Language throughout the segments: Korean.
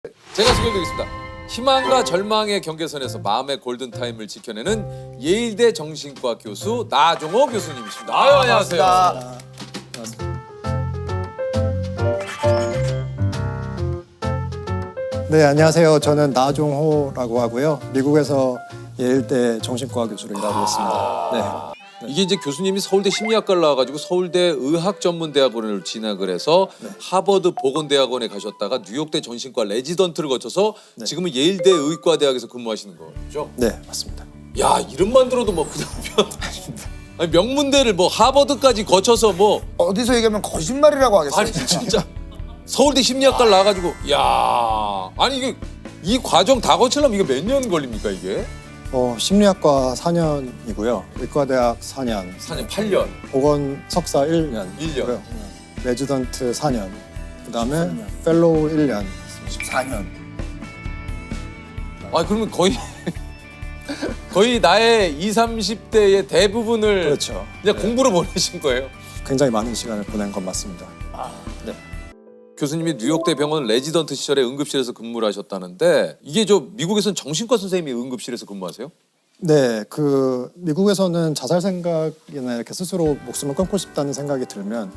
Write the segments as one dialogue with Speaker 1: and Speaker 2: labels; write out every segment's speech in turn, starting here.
Speaker 1: 제가 소개해드리겠습니다. 희망과 절망의 경계선에서 마음의 골든타임을 지켜내는 예일대 정신과 교수 나종호 교수님이십니다. 아유, 안녕하세요.
Speaker 2: 네, 안녕하세요. 저는 나종호라고 하고요. 미국에서 예일대 정신과 교수로 일하고 있습니다.
Speaker 1: 이게 이제 교수님이 서울대 심리학과를 나와가지고 서울대 의학전문대학원을 진학을 해서 하버드 보건대학원에 가셨다가 뉴욕대 정신과 레지던트를 거쳐서 지금은 예일대 의과대학에서 근무하시는 거죠?
Speaker 2: 네, 맞습니다.
Speaker 1: 야, 이름만 들어도 뭐 그냥 아니, 명문대를 뭐 하버드까지 거쳐서 뭐
Speaker 3: 어디서 얘기하면 거짓말이라고 하겠어요.
Speaker 1: 아니 진짜 서울대 심리학과를 나와가지고 야, 아니 이게 이 과정 다 거치려면 이게 몇 년 걸립니까 이게?
Speaker 2: 심리학과 4년이고요. 의과대학 4년.
Speaker 1: 4년, 8년.
Speaker 2: 보건 석사 1년.
Speaker 1: 1년.
Speaker 2: 레지던트 4년. 그다음에 펠로우 1년.
Speaker 3: 14년.
Speaker 1: 아, 그러면 거의 나의 20, 30대의 대부분을
Speaker 2: 그렇죠.
Speaker 1: 그냥 공부로 보내신 거예요?
Speaker 2: 굉장히 많은 시간을 보낸 건 맞습니다. 네.
Speaker 1: 교수님이 뉴욕대 병원 레지던트 시절에 응급실에서 근무를 하셨다는데 이게 미국에서는 정신과 선생님이 응급실에서 근무하세요?
Speaker 2: 네, 미국에서는 자살 생각이나 이렇게 스스로 목숨을 끊고 싶다는 생각이 들면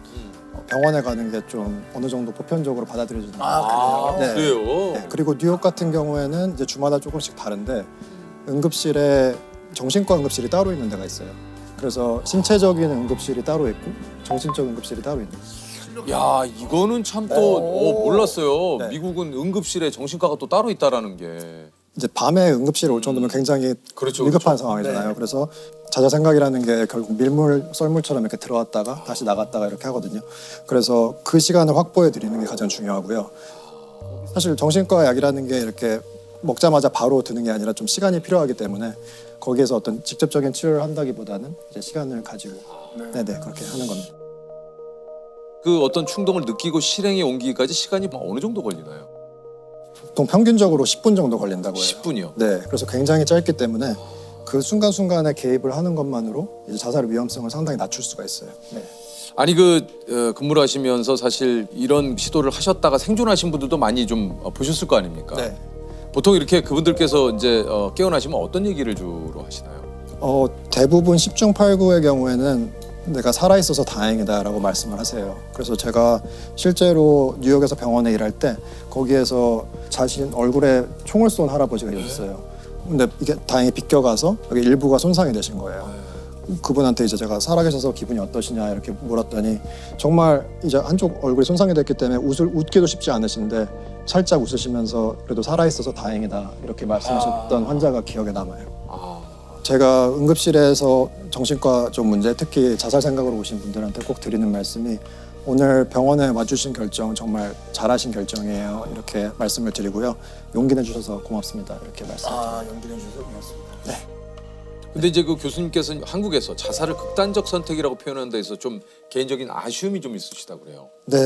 Speaker 2: 병원에 가는 게 좀 어느 정도 보편적으로 받아들여지는
Speaker 1: 아,
Speaker 2: 네.
Speaker 1: 그래요?
Speaker 2: 네, 그리고 뉴욕 같은 경우에는 이제 주마다 조금씩 다른데 응급실에 정신과 응급실이 따로 있는 데가 있어요. 그래서 신체적인 응급실이 따로 있고 정신적 응급실이 따로 있는 거예요.
Speaker 1: 야, 이거는 참 또 몰랐어요.
Speaker 2: 네.
Speaker 1: 미국은 응급실에 정신과가 또 따로 있다라는 게.
Speaker 2: 이제 밤에 응급실에 올 정도면 굉장히
Speaker 1: 그렇죠,
Speaker 2: 위급한
Speaker 1: 그렇죠.
Speaker 2: 상황이잖아요.
Speaker 3: 네.
Speaker 2: 그래서 자살 생각이라는 게 결국 썰물처럼 이렇게 들어왔다가 다시 나갔다가 이렇게 하거든요. 그래서 그 시간을 확보해 드리는 게 가장 중요하고요. 사실 정신과 약이라는 게 이렇게 먹자마자 바로 드는 게 아니라 좀 시간이 필요하기 때문에 거기에서 어떤 직접적인 치료를 한다기보다는 이제 시간을 가지고 네네 그렇게 하는 겁니다.
Speaker 1: 그 어떤 충동을 느끼고 실행에 옮기기까지 시간이 어느 정도 걸리나요?
Speaker 2: 보통 평균적으로 10분 정도 걸린다고 해요.
Speaker 1: 10분이요?
Speaker 2: 네, 그래서 굉장히 짧기 때문에 그 순간순간에 개입을 하는 것만으로 이제 자살의 위험성을 상당히 낮출 수가 있어요. 네.
Speaker 1: 아니 근무를 하시면서 사실 이런 시도를 하셨다가 생존하신 분들도 많이 좀 보셨을 거 아닙니까?
Speaker 2: 네.
Speaker 1: 보통 이렇게 그분들께서 이제 깨어나시면 어떤 얘기를 주로 하시나요?
Speaker 2: 대부분 10중 8구의 경우에는 내가 살아있어서 다행이다라고 말씀을 하세요. 그래서 제가 실제로 뉴욕에서 병원에 일할 때 거기에서 자신 얼굴에 총을 쏜 할아버지가 있었어요. 근데 이게 다행히 비껴가서 여기 일부가 손상이 되신 거예요. 그분한테 이제 제가 살아계셔서 기분이 어떠시냐 이렇게 물었더니 정말 이제 한쪽 얼굴이 손상이 됐기 때문에 웃기도 쉽지 않으신데 살짝 웃으시면서 그래도 살아있어서 다행이다 이렇게 말씀하셨던 환자가 기억에 남아요. 제가 응급실에서 정신과 쪽 문제, 특히 자살 생각으로 오신 분들한테 꼭 드리는 말씀이 오늘 병원에 와주신 결정 정말 잘하신 결정이에요. 이렇게 말씀을 드리고요. 용기 내주셔서 고맙습니다. 이렇게 말씀드립니다.
Speaker 3: 용기 내주셔서 고맙습니다.
Speaker 1: 근데 이제 그 교수님께서는 한국에서 자살을 극단적 선택이라고 표현하는 데 있어서 좀 개인적인 아쉬움이 좀 있으시다고 그래요.
Speaker 2: 네,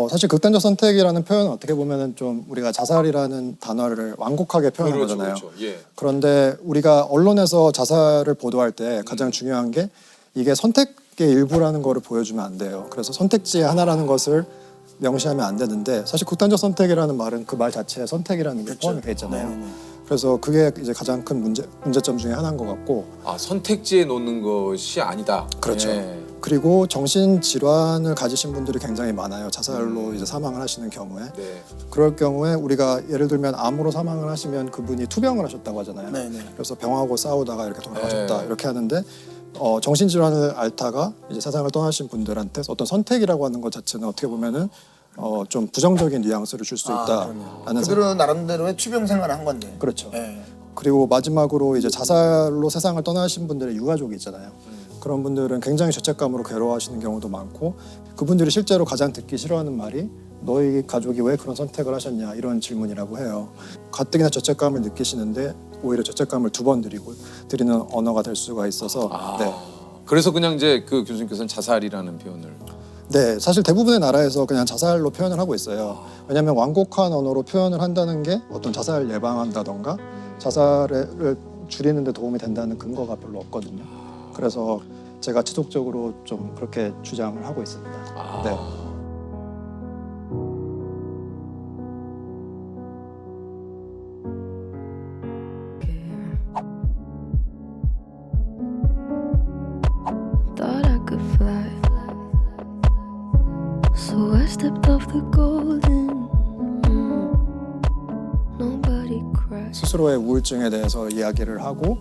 Speaker 2: 사실 극단적 선택이라는 표현은 어떻게 보면은 좀 우리가 자살이라는 단어를 완곡하게 표현한 거잖아요.
Speaker 1: 그렇죠. 예.
Speaker 2: 그런데 우리가 언론에서 자살을 보도할 때 가장 중요한 게 이게 선택의 일부라는 거를 보여주면 안 돼요. 그래서 선택지의 하나라는 것을 명시하면 안 되는데 사실 극단적 선택이라는 말은 그 말 자체에 선택이라는 게 포함이 돼 있잖아요. 그래서 그게 이제 가장 큰 문제점 중에 하나인 것 같고
Speaker 1: 선택지에 놓는 것이 아니다.
Speaker 2: 그렇죠.
Speaker 1: 예.
Speaker 2: 그리고 정신 질환을 가지신 분들이 굉장히 많아요. 자살로 이제 사망을 하시는 경우에.
Speaker 1: 네.
Speaker 2: 그럴 경우에 우리가 예를 들면 암으로 사망을 하시면 그분이 투병을 하셨다고 하잖아요.
Speaker 3: 네네.
Speaker 2: 그래서 병하고 싸우다가 이렇게 돌아가셨다
Speaker 1: 네.
Speaker 2: 이렇게 하는데 정신질환을 앓다가 이제 세상을 떠나신 분들한테 어떤 선택이라고 하는 것 자체는 어떻게 보면은 좀 부정적인 뉘앙스를 줄 수 있다라는 생각.
Speaker 3: 그들은 나름대로의 투병 생활을 한 건데.
Speaker 2: 그렇죠.
Speaker 3: 네.
Speaker 2: 그리고 마지막으로 이제 자살로 세상을 떠나신 분들의 유가족이 있잖아요. 그런 분들은 굉장히 죄책감으로 괴로워하시는 경우도 많고 그분들이 실제로 가장 듣기 싫어하는 말이 너희 가족이 왜 그런 선택을 하셨냐 이런 질문이라고 해요. 가뜩이나 죄책감을 느끼시는데 오히려 죄책감을 두 번 드리는 언어가 될 수가 있어서 네.
Speaker 1: 그래서 그냥 이제 그 교수님께서는 자살이라는 표현을.
Speaker 2: 네, 사실 대부분의 나라에서 그냥 자살로 표현을 하고 있어요. 왜냐하면 완곡한 언어로 표현을 한다는 게 어떤 자살 예방한다던가 자살을 줄이는 데 도움이 된다는 근거가 별로 없거든요. 그래서 제가 지속적으로 좀 그렇게 주장을 하고 있습니다. 네.
Speaker 4: the golden. Nobody cries.
Speaker 2: 스스로의 우울증에 대해서 이야기를 하고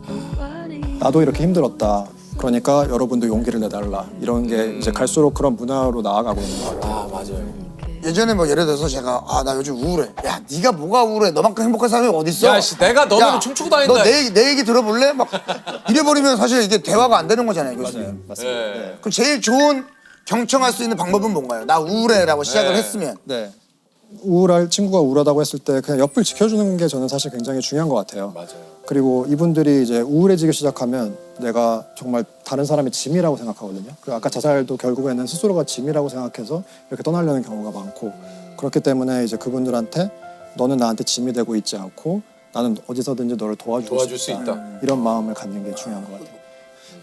Speaker 2: 나도 이렇게 힘들었다. 그러니까 여러분도 용기를 내달라. 이런 게 이제 갈수록 그런 문화로 나아가고 있는 것 같아요.
Speaker 1: 아 맞아요.
Speaker 3: 예전에 뭐 예를 들어서 제가 나 요즘 우울해. 야 네가 뭐가 우울해? 너만큼 행복한 사람이 어디 있어?
Speaker 1: 야씨 내가 너네를 춤추고 다닌다.
Speaker 3: 너내 얘기 들어볼래? 막 이래버리면 사실 이게 대화가 안 되는 거잖아요, 교수님.
Speaker 2: 맞습니다.
Speaker 1: 네.
Speaker 2: 네.
Speaker 3: 그럼 제일 좋은 경청할 수 있는 방법은 뭔가요? 나 우울해라고 시작을
Speaker 1: 네.
Speaker 3: 했으면.
Speaker 2: 네. 우울할 친구가 우울하다고 했을 때 그냥 옆을 지켜주는 게 저는 사실 굉장히 중요한 것 같아요.
Speaker 1: 맞아요.
Speaker 2: 그리고 이분들이 이제 우울해지기 시작하면 내가 정말 다른 사람의 짐이라고 생각하거든요. 그리고 아까 자살도 결국에는 스스로가 짐이라고 생각해서 이렇게 떠나려는 경우가 많고 그렇기 때문에 이제 그분들한테 너는 나한테 짐이 되고 있지 않고 나는 어디서든지 너를 도와줄 수 있다. 이런 마음을 갖는 게 중요한 것 같아요.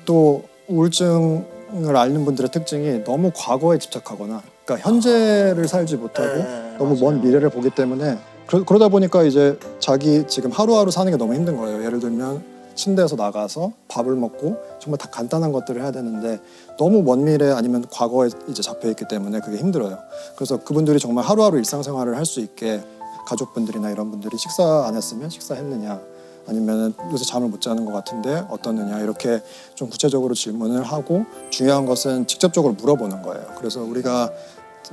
Speaker 2: 또 우울증을 앓는 분들의 특징이 너무 과거에 집착하거나 그러니까 현재를 살지 못하고 너무 먼 미래를 보기 때문에 그러다 보니까 이제 자기 지금 하루하루 사는 게 너무 힘든 거예요. 예를 들면 침대에서 나가서 밥을 먹고 정말 다 간단한 것들을 해야 되는데 너무 먼 미래 아니면 과거에 이제 잡혀 있기 때문에 그게 힘들어요. 그래서 그분들이 정말 하루하루 일상생활을 할 수 있게 가족분들이나 이런 분들이 식사 안 했으면 식사했느냐 아니면 요새 잠을 못 자는 것 같은데 어떻느냐 이렇게 좀 구체적으로 질문을 하고 중요한 것은 직접적으로 물어보는 거예요. 그래서 우리가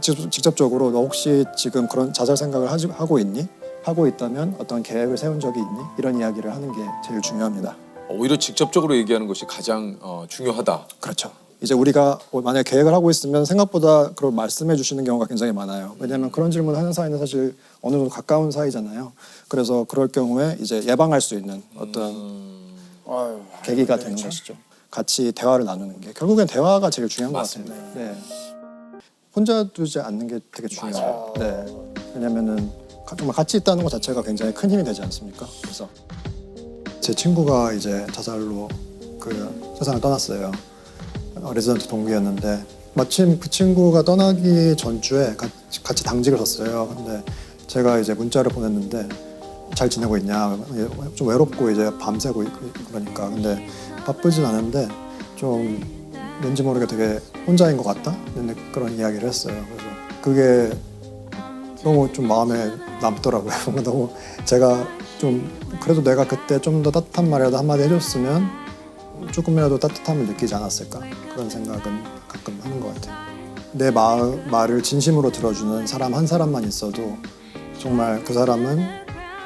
Speaker 2: 직접적으로 너 혹시 지금 그런 자살 생각을 하고 있니? 하고 있다면 어떤 계획을 세운 적이 있니? 이런 이야기를 하는 게 제일 중요합니다.
Speaker 1: 오히려 직접적으로 얘기하는 것이 가장 중요하다.
Speaker 2: 그렇죠. 이제 우리가 만약에 계획을 하고 있으면 생각보다 그걸 말씀해 주시는 경우가 굉장히 많아요. 왜냐하면 그런 질문을 하는 사이는 사실 어느 정도 가까운 사이잖아요. 그래서 그럴 경우에 이제 예방할 수 있는 어떤
Speaker 3: 아유,
Speaker 2: 계기가 되는 것이죠. 같이 대화를 나누는 게 결국엔 대화가 제일 중요한 것 같습니다. 네. 혼자 두지 않는 게 되게 중요해요. 네. 왜냐면은 정말 같이 있다는 것 자체가 굉장히 큰 힘이 되지 않습니까? 그래서 제 친구가 이제 자살로 그 세상을 떠났어요. 레지던트 동기였는데 마침 그 친구가 떠나기 전주에 같이 당직을 섰어요. 근데 제가 이제 문자를 보냈는데 잘 지내고 있냐? 좀 외롭고 이제 밤새고 그러니까 근데 바쁘진 않은데 좀 왠지 모르게 되게 혼자인 것 같다? 그런 이야기를 했어요. 그래서 그게 너무 좀 마음에 남더라고요. 뭔가 너무 제가 좀 그래도 내가 그때 좀 더 따뜻한 말이라도 한마디 해줬으면 조금이라도 따뜻함을 느끼지 않았을까 그런 생각은 가끔 하는 것 같아요. 내 말을 진심으로 들어주는 사람 한 사람만 있어도 정말 그 사람은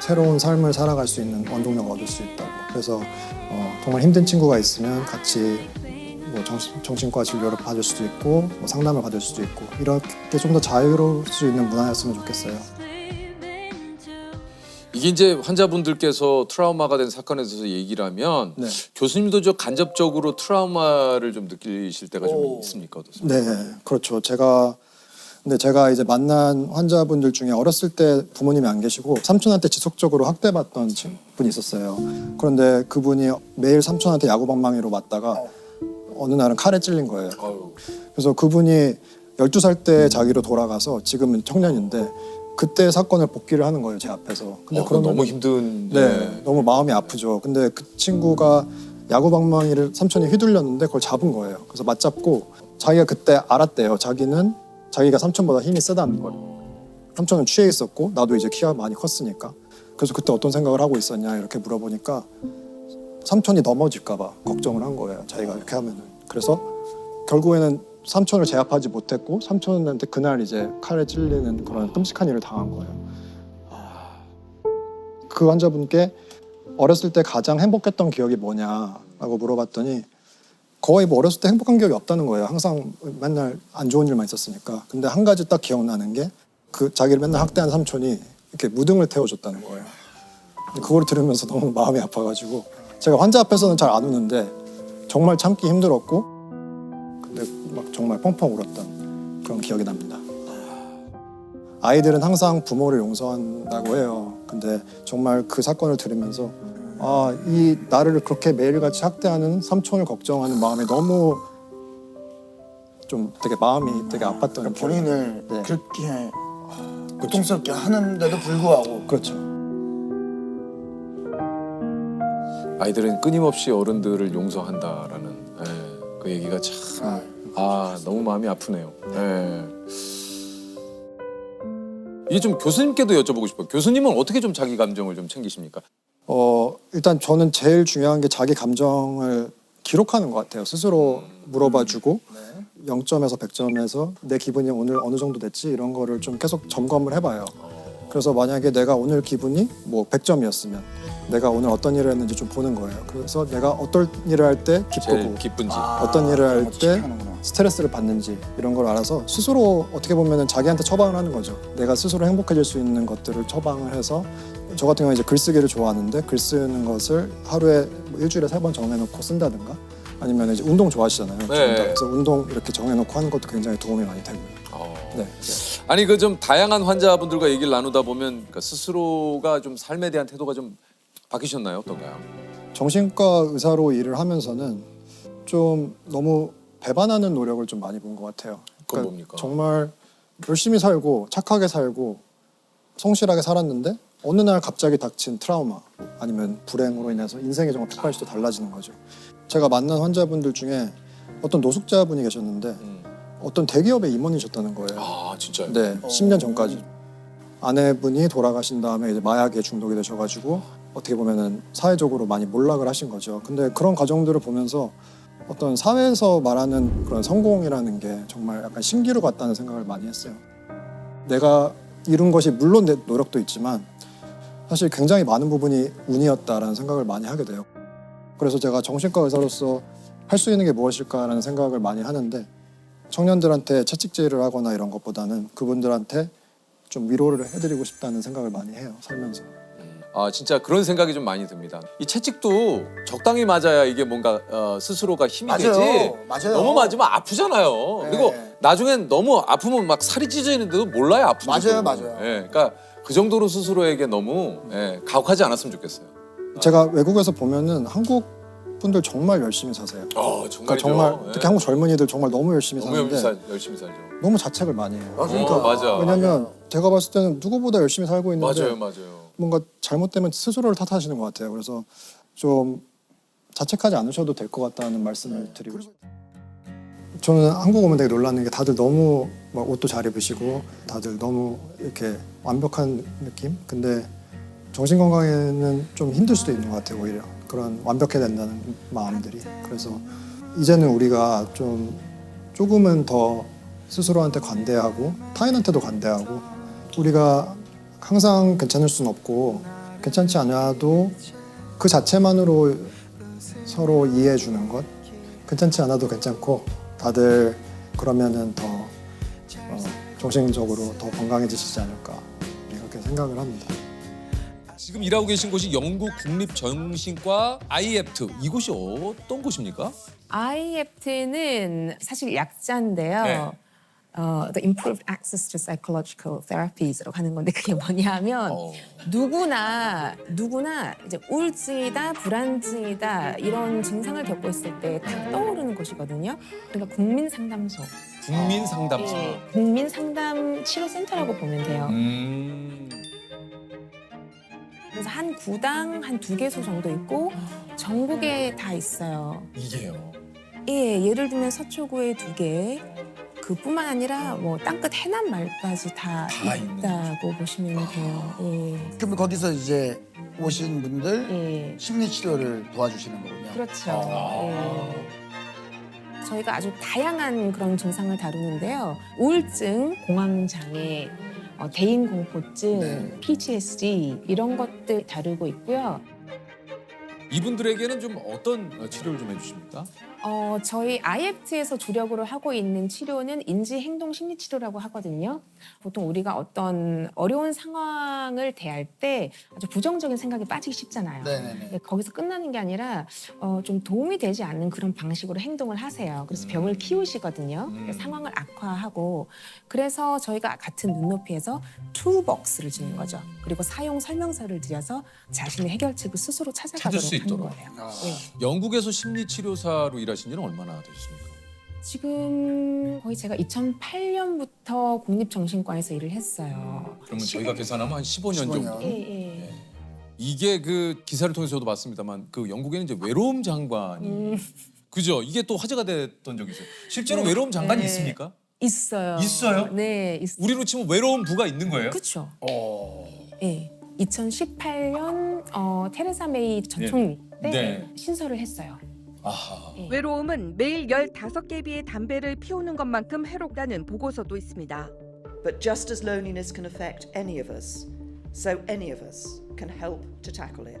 Speaker 2: 새로운 삶을 살아갈 수 있는 원동력을 얻을 수 있다고. 그래서 정말 힘든 친구가 있으면 같이 뭐 정신과 진료를 받을 수도 있고 뭐 상담을 받을 수도 있고 이렇게 좀 더 자유로울 수 있는 문화였으면 좋겠어요.
Speaker 1: 이게 이제 환자분들께서 트라우마가 된 사건에 대해서 얘기를 하면
Speaker 2: 네.
Speaker 1: 교수님도 저 간접적으로 트라우마를 좀 느끼실 때가 좀 있습니까? 어떠세요?
Speaker 2: 네, 그렇죠. 근데 제가 이제 만난 환자분들 중에 어렸을 때 부모님이 안 계시고 삼촌한테 지속적으로 학대받던 분이 있었어요. 그런데 그분이 매일 삼촌한테 야구방망이로 맞다가 어느 날은 칼에 찔린 거예요.
Speaker 1: 아유.
Speaker 2: 그래서 그분이 12살 때 자기로 돌아가서 지금은 청년인데 그때 사건을 복기를 하는 거예요, 제 앞에서. 근데
Speaker 1: 그건
Speaker 2: 그러면-
Speaker 1: 너무 힘든.
Speaker 2: 네, 너무 마음이 아프죠. 근데 그 친구가 야구방망이를 삼촌이 휘둘렸는데 그걸 잡은 거예요. 그래서 맞잡고 자기가 그때 알았대요. 자기가 삼촌보다 힘이 세다는 걸. 삼촌은 취해 있었고 나도 이제 키가 많이 컸으니까. 그래서 그때 어떤 생각을 하고 있었냐 이렇게 물어보니까 삼촌이 넘어질까 봐 걱정을 한 거예요. 자기가 이렇게 하면은. 그래서 결국에는 삼촌을 제압하지 못했고 삼촌한테 그날 이제 칼에 찔리는 그런 끔찍한 일을 당한 거예요. 그 환자분께 어렸을 때 가장 행복했던 기억이 뭐냐라고 물어봤더니 거의 뭐 어렸을 때 행복한 기억이 없다는 거예요. 항상 맨날 안 좋은 일만 있었으니까. 근데 한 가지 딱 기억나는 게 그 자기를 맨날 학대한 삼촌이 이렇게 무등을 태워줬다는 거예요. 그걸 들으면서 너무 마음이 아파가지고 제가 환자 앞에서는 잘 안 우는데 정말 참기 힘들었고 근데 막 정말 펑펑 울었던 그런 기억이 납니다. 아이들은 항상 부모를 용서한다고 해요. 근데 정말 그 사건을 들으면서 이 나를 그렇게 매일같이 학대하는 삼촌을 걱정하는 마음이 너무 좀 되게 마음이 되게 아팠던
Speaker 3: 그러니까 본인을
Speaker 2: 네.
Speaker 3: 그렇게 고통스럽게 하는데도 불구하고
Speaker 2: 그렇죠.
Speaker 1: 아이들은 끊임없이 어른들을 용서한다라는 그 얘기가 참 너무 마음이 아프네요. 예. 이게 좀 교수님께도 여쭤보고 싶어요. 교수님은 어떻게 좀 자기 감정을 좀 챙기십니까?
Speaker 2: 일단 저는 제일 중요한 게 자기 감정을 기록하는 것 같아요. 스스로 물어봐주고 0점에서 100점에서 내 기분이 오늘 어느 정도 됐지 이런 거를 좀 계속 점검을 해봐요. 그래서 만약에 내가 오늘 기분이 뭐 100점이었으면 내가 오늘 어떤 일을 했는지 좀 보는 거예요. 그래서 내가 어떤 일을 할 때
Speaker 1: 제일
Speaker 2: 기쁘고
Speaker 1: 기쁜지.
Speaker 2: 어떤 일을 할 때
Speaker 3: 체크하는구나.
Speaker 2: 스트레스를 받는지 이런 걸 알아서 스스로 어떻게 보면 자기한테 처방을 하는 거죠. 내가 스스로 행복해질 수 있는 것들을 처방을 해서 저 같은 경우는 이제 글쓰기를 좋아하는데 글 쓰는 것을 하루에 뭐 일주일에 3번 정해놓고 쓴다든가 아니면 이제 운동 좋아하시잖아요.
Speaker 1: 네.
Speaker 2: 그래서 운동 이렇게 정해놓고 하는 것도 굉장히 도움이 많이 되고요. 네.
Speaker 1: 아니 그 좀 다양한 환자분들과 얘기를 나누다 보면 그러니까 스스로가 좀 삶에 대한 태도가 좀 바뀌셨나요? 어떤가요?
Speaker 2: 정신과 의사로 일을 하면서는 좀 너무 배반하는 노력을 좀 많이 본 것 같아요.
Speaker 1: 그건 뭡니까?
Speaker 2: 정말 열심히 살고 착하게 살고 성실하게 살았는데 어느 날 갑자기 닥친 트라우마 아니면 불행으로 인해서 인생이 정말 180도 달라지는 거죠. 제가 만난 환자분들 중에 어떤 노숙자분이 계셨는데 어떤 대기업의 임원이셨다는 거예요.
Speaker 1: 아 진짜요?
Speaker 2: 네, 10년 전까지. 아내분이 돌아가신 다음에 이제 마약에 중독이 되셔가지고 어떻게 보면은 사회적으로 많이 몰락을 하신 거죠. 근데 그런 과정들을 보면서 어떤 사회에서 말하는 그런 성공이라는 게 정말 약간 신기루 같다는 생각을 많이 했어요. 내가 이룬 것이 물론 내 노력도 있지만 사실 굉장히 많은 부분이 운이었다라는 생각을 많이 하게 돼요. 그래서 제가 정신과 의사로서 할 수 있는 게 무엇일까라는 생각을 많이 하는데 청년들한테 채찍질을 하거나 이런 것보다는 그분들한테 좀 위로를 해드리고 싶다는 생각을 많이 해요, 살면서.
Speaker 1: 아 진짜 그런 생각이 좀 많이 듭니다. 이 채찍도 적당히 맞아야 이게 뭔가 스스로가 힘이
Speaker 3: 맞아요.
Speaker 1: 되지.
Speaker 3: 맞아요.
Speaker 1: 너무 맞으면 아프잖아요.
Speaker 3: 네.
Speaker 1: 그리고 나중엔 너무 아프면 막 살이 찢어지는데도 몰라요 아픈지.
Speaker 3: 맞아요.
Speaker 1: 예, 그러니까 그 정도로 스스로에게 너무 가혹하지 않았으면 좋겠어요.
Speaker 2: 제가 외국에서 보면은 한국 분들 정말 열심히 사세요.
Speaker 1: 정말죠.
Speaker 2: 그러니까 정말 특히 한국 젊은이들 정말 너무 열심히
Speaker 1: 너무
Speaker 2: 사는데
Speaker 1: 열심히 살죠.
Speaker 2: 너무 자책을 많이 해요.
Speaker 3: 그러니까.
Speaker 1: 맞아.
Speaker 2: 왜냐면 제가 봤을 때는 누구보다 열심히 살고 있는데
Speaker 1: 맞아요.
Speaker 2: 뭔가 잘못되면 스스로를 탓하시는 것 같아요. 그래서 좀 자책하지 않으셔도 될 것 같다는 말씀을 드리고 싶어요. 저는 한국 오면 되게 놀라는 게 다들 너무 막 옷도 잘 입으시고 다들 너무 이렇게 완벽한 느낌? 근데 정신건강에는 좀 힘들 수도 있는 것 같아요. 오히려 그런 완벽해야 된다는 마음들이. 그래서 이제는 우리가 좀 조금은 더 스스로한테 관대하고 타인한테도 관대하고 우리가 항상 괜찮을 수는 없고 괜찮지 않아도 그 자체만으로 서로 이해해 주는 것 괜찮지 않아도 괜찮고 다들 그러면은 더 정신적으로 더 건강해지시지 않을까 이렇게 생각을 합니다.
Speaker 1: 지금 일하고 계신 곳이 영국 국립정신과 IEPT. 이곳이 어떤 곳입니까?
Speaker 5: IEPT는 사실 약자인데요.
Speaker 1: 네.
Speaker 5: The Improved Access to Psychological Therapies라고 하는 건데 그게 뭐냐면
Speaker 1: 어.
Speaker 5: 누구나 이제 우울증이다, 불안증이다 이런 증상을 겪고 있을 때 딱 떠오르는 곳이거든요. 그러니까 국민상담소,
Speaker 1: 국민상담소.
Speaker 5: 국민상담 치료센터라고 보면 돼요. 그래서 한 구당 한 2개소 정도 있고 전국에 다 있어요.
Speaker 1: 이게요.
Speaker 5: 예, 예를 들면 서초구에 2개, 그뿐만 아니라 뭐 땅끝 해남 말까지 다 있다고 보시면 돼요. 예.
Speaker 3: 그럼 거기서 이제 오신 분들
Speaker 5: 예.
Speaker 3: 심리 치료를 도와주시는 거군요.
Speaker 5: 그렇죠. 예. 저희가 아주 다양한 그런 증상을 다루는데요. 우울증, 공황장애, 대인공포증,
Speaker 3: 네.
Speaker 5: PTSD 이런 것들 다루고 있고요.
Speaker 1: 이분들에게는 좀 어떤 치료를 좀 해주십니까?
Speaker 5: 저희 IEPT에서 주력으로 하고 있는 치료는 인지행동심리치료라고 하거든요. 보통 우리가 어떤 어려운 상황을 대할 때 아주 부정적인 생각에 빠지기 쉽잖아요.
Speaker 3: 네네네.
Speaker 5: 거기서 끝나는 게 아니라 좀 도움이 되지 않는 그런 방식으로 행동을 하세요. 그래서 병을 키우시거든요. 상황을 악화하고 그래서 저희가 같은 눈높이에서 툴벅스를 주는 거죠. 그리고 사용 설명서를 드려서 자신의 해결책을 스스로 찾아가도록
Speaker 1: 수
Speaker 5: 하는
Speaker 1: 있도록.
Speaker 5: 거예요. 예.
Speaker 1: 영국에서 심리치료사로 일하신 지는 얼마나 되셨습니까?
Speaker 5: 지금 거의 제가 2008년부터 국립정신과에서 일을 했어요.
Speaker 1: 그러면 저희가 계산하면 한 15년 정도.
Speaker 3: 15년.
Speaker 5: 예.
Speaker 1: 이게 그 기사를 통해서 저도 봤습니다만 그 영국에는 이제 외로움 장관이 그죠? 이게 또 화제가 됐던 적이 있어요. 실제로 외로움 장관이 있습니까?
Speaker 5: 있어요.
Speaker 1: 있어요?
Speaker 5: 네, 있어요.
Speaker 1: 우리로 치면 외로운 부가 있는 거예요?
Speaker 5: 그렇죠. 네, 2018년 테레사 메이 전 총리 때
Speaker 1: 네.
Speaker 5: 신설을 했어요.
Speaker 1: 아하.
Speaker 6: 외로움은 매일 15개비의 담배를 피우는 것만큼 해롭다는 보고서도 있습니다.
Speaker 7: But just as loneliness can affect any of us, so any of us can help to tackle it.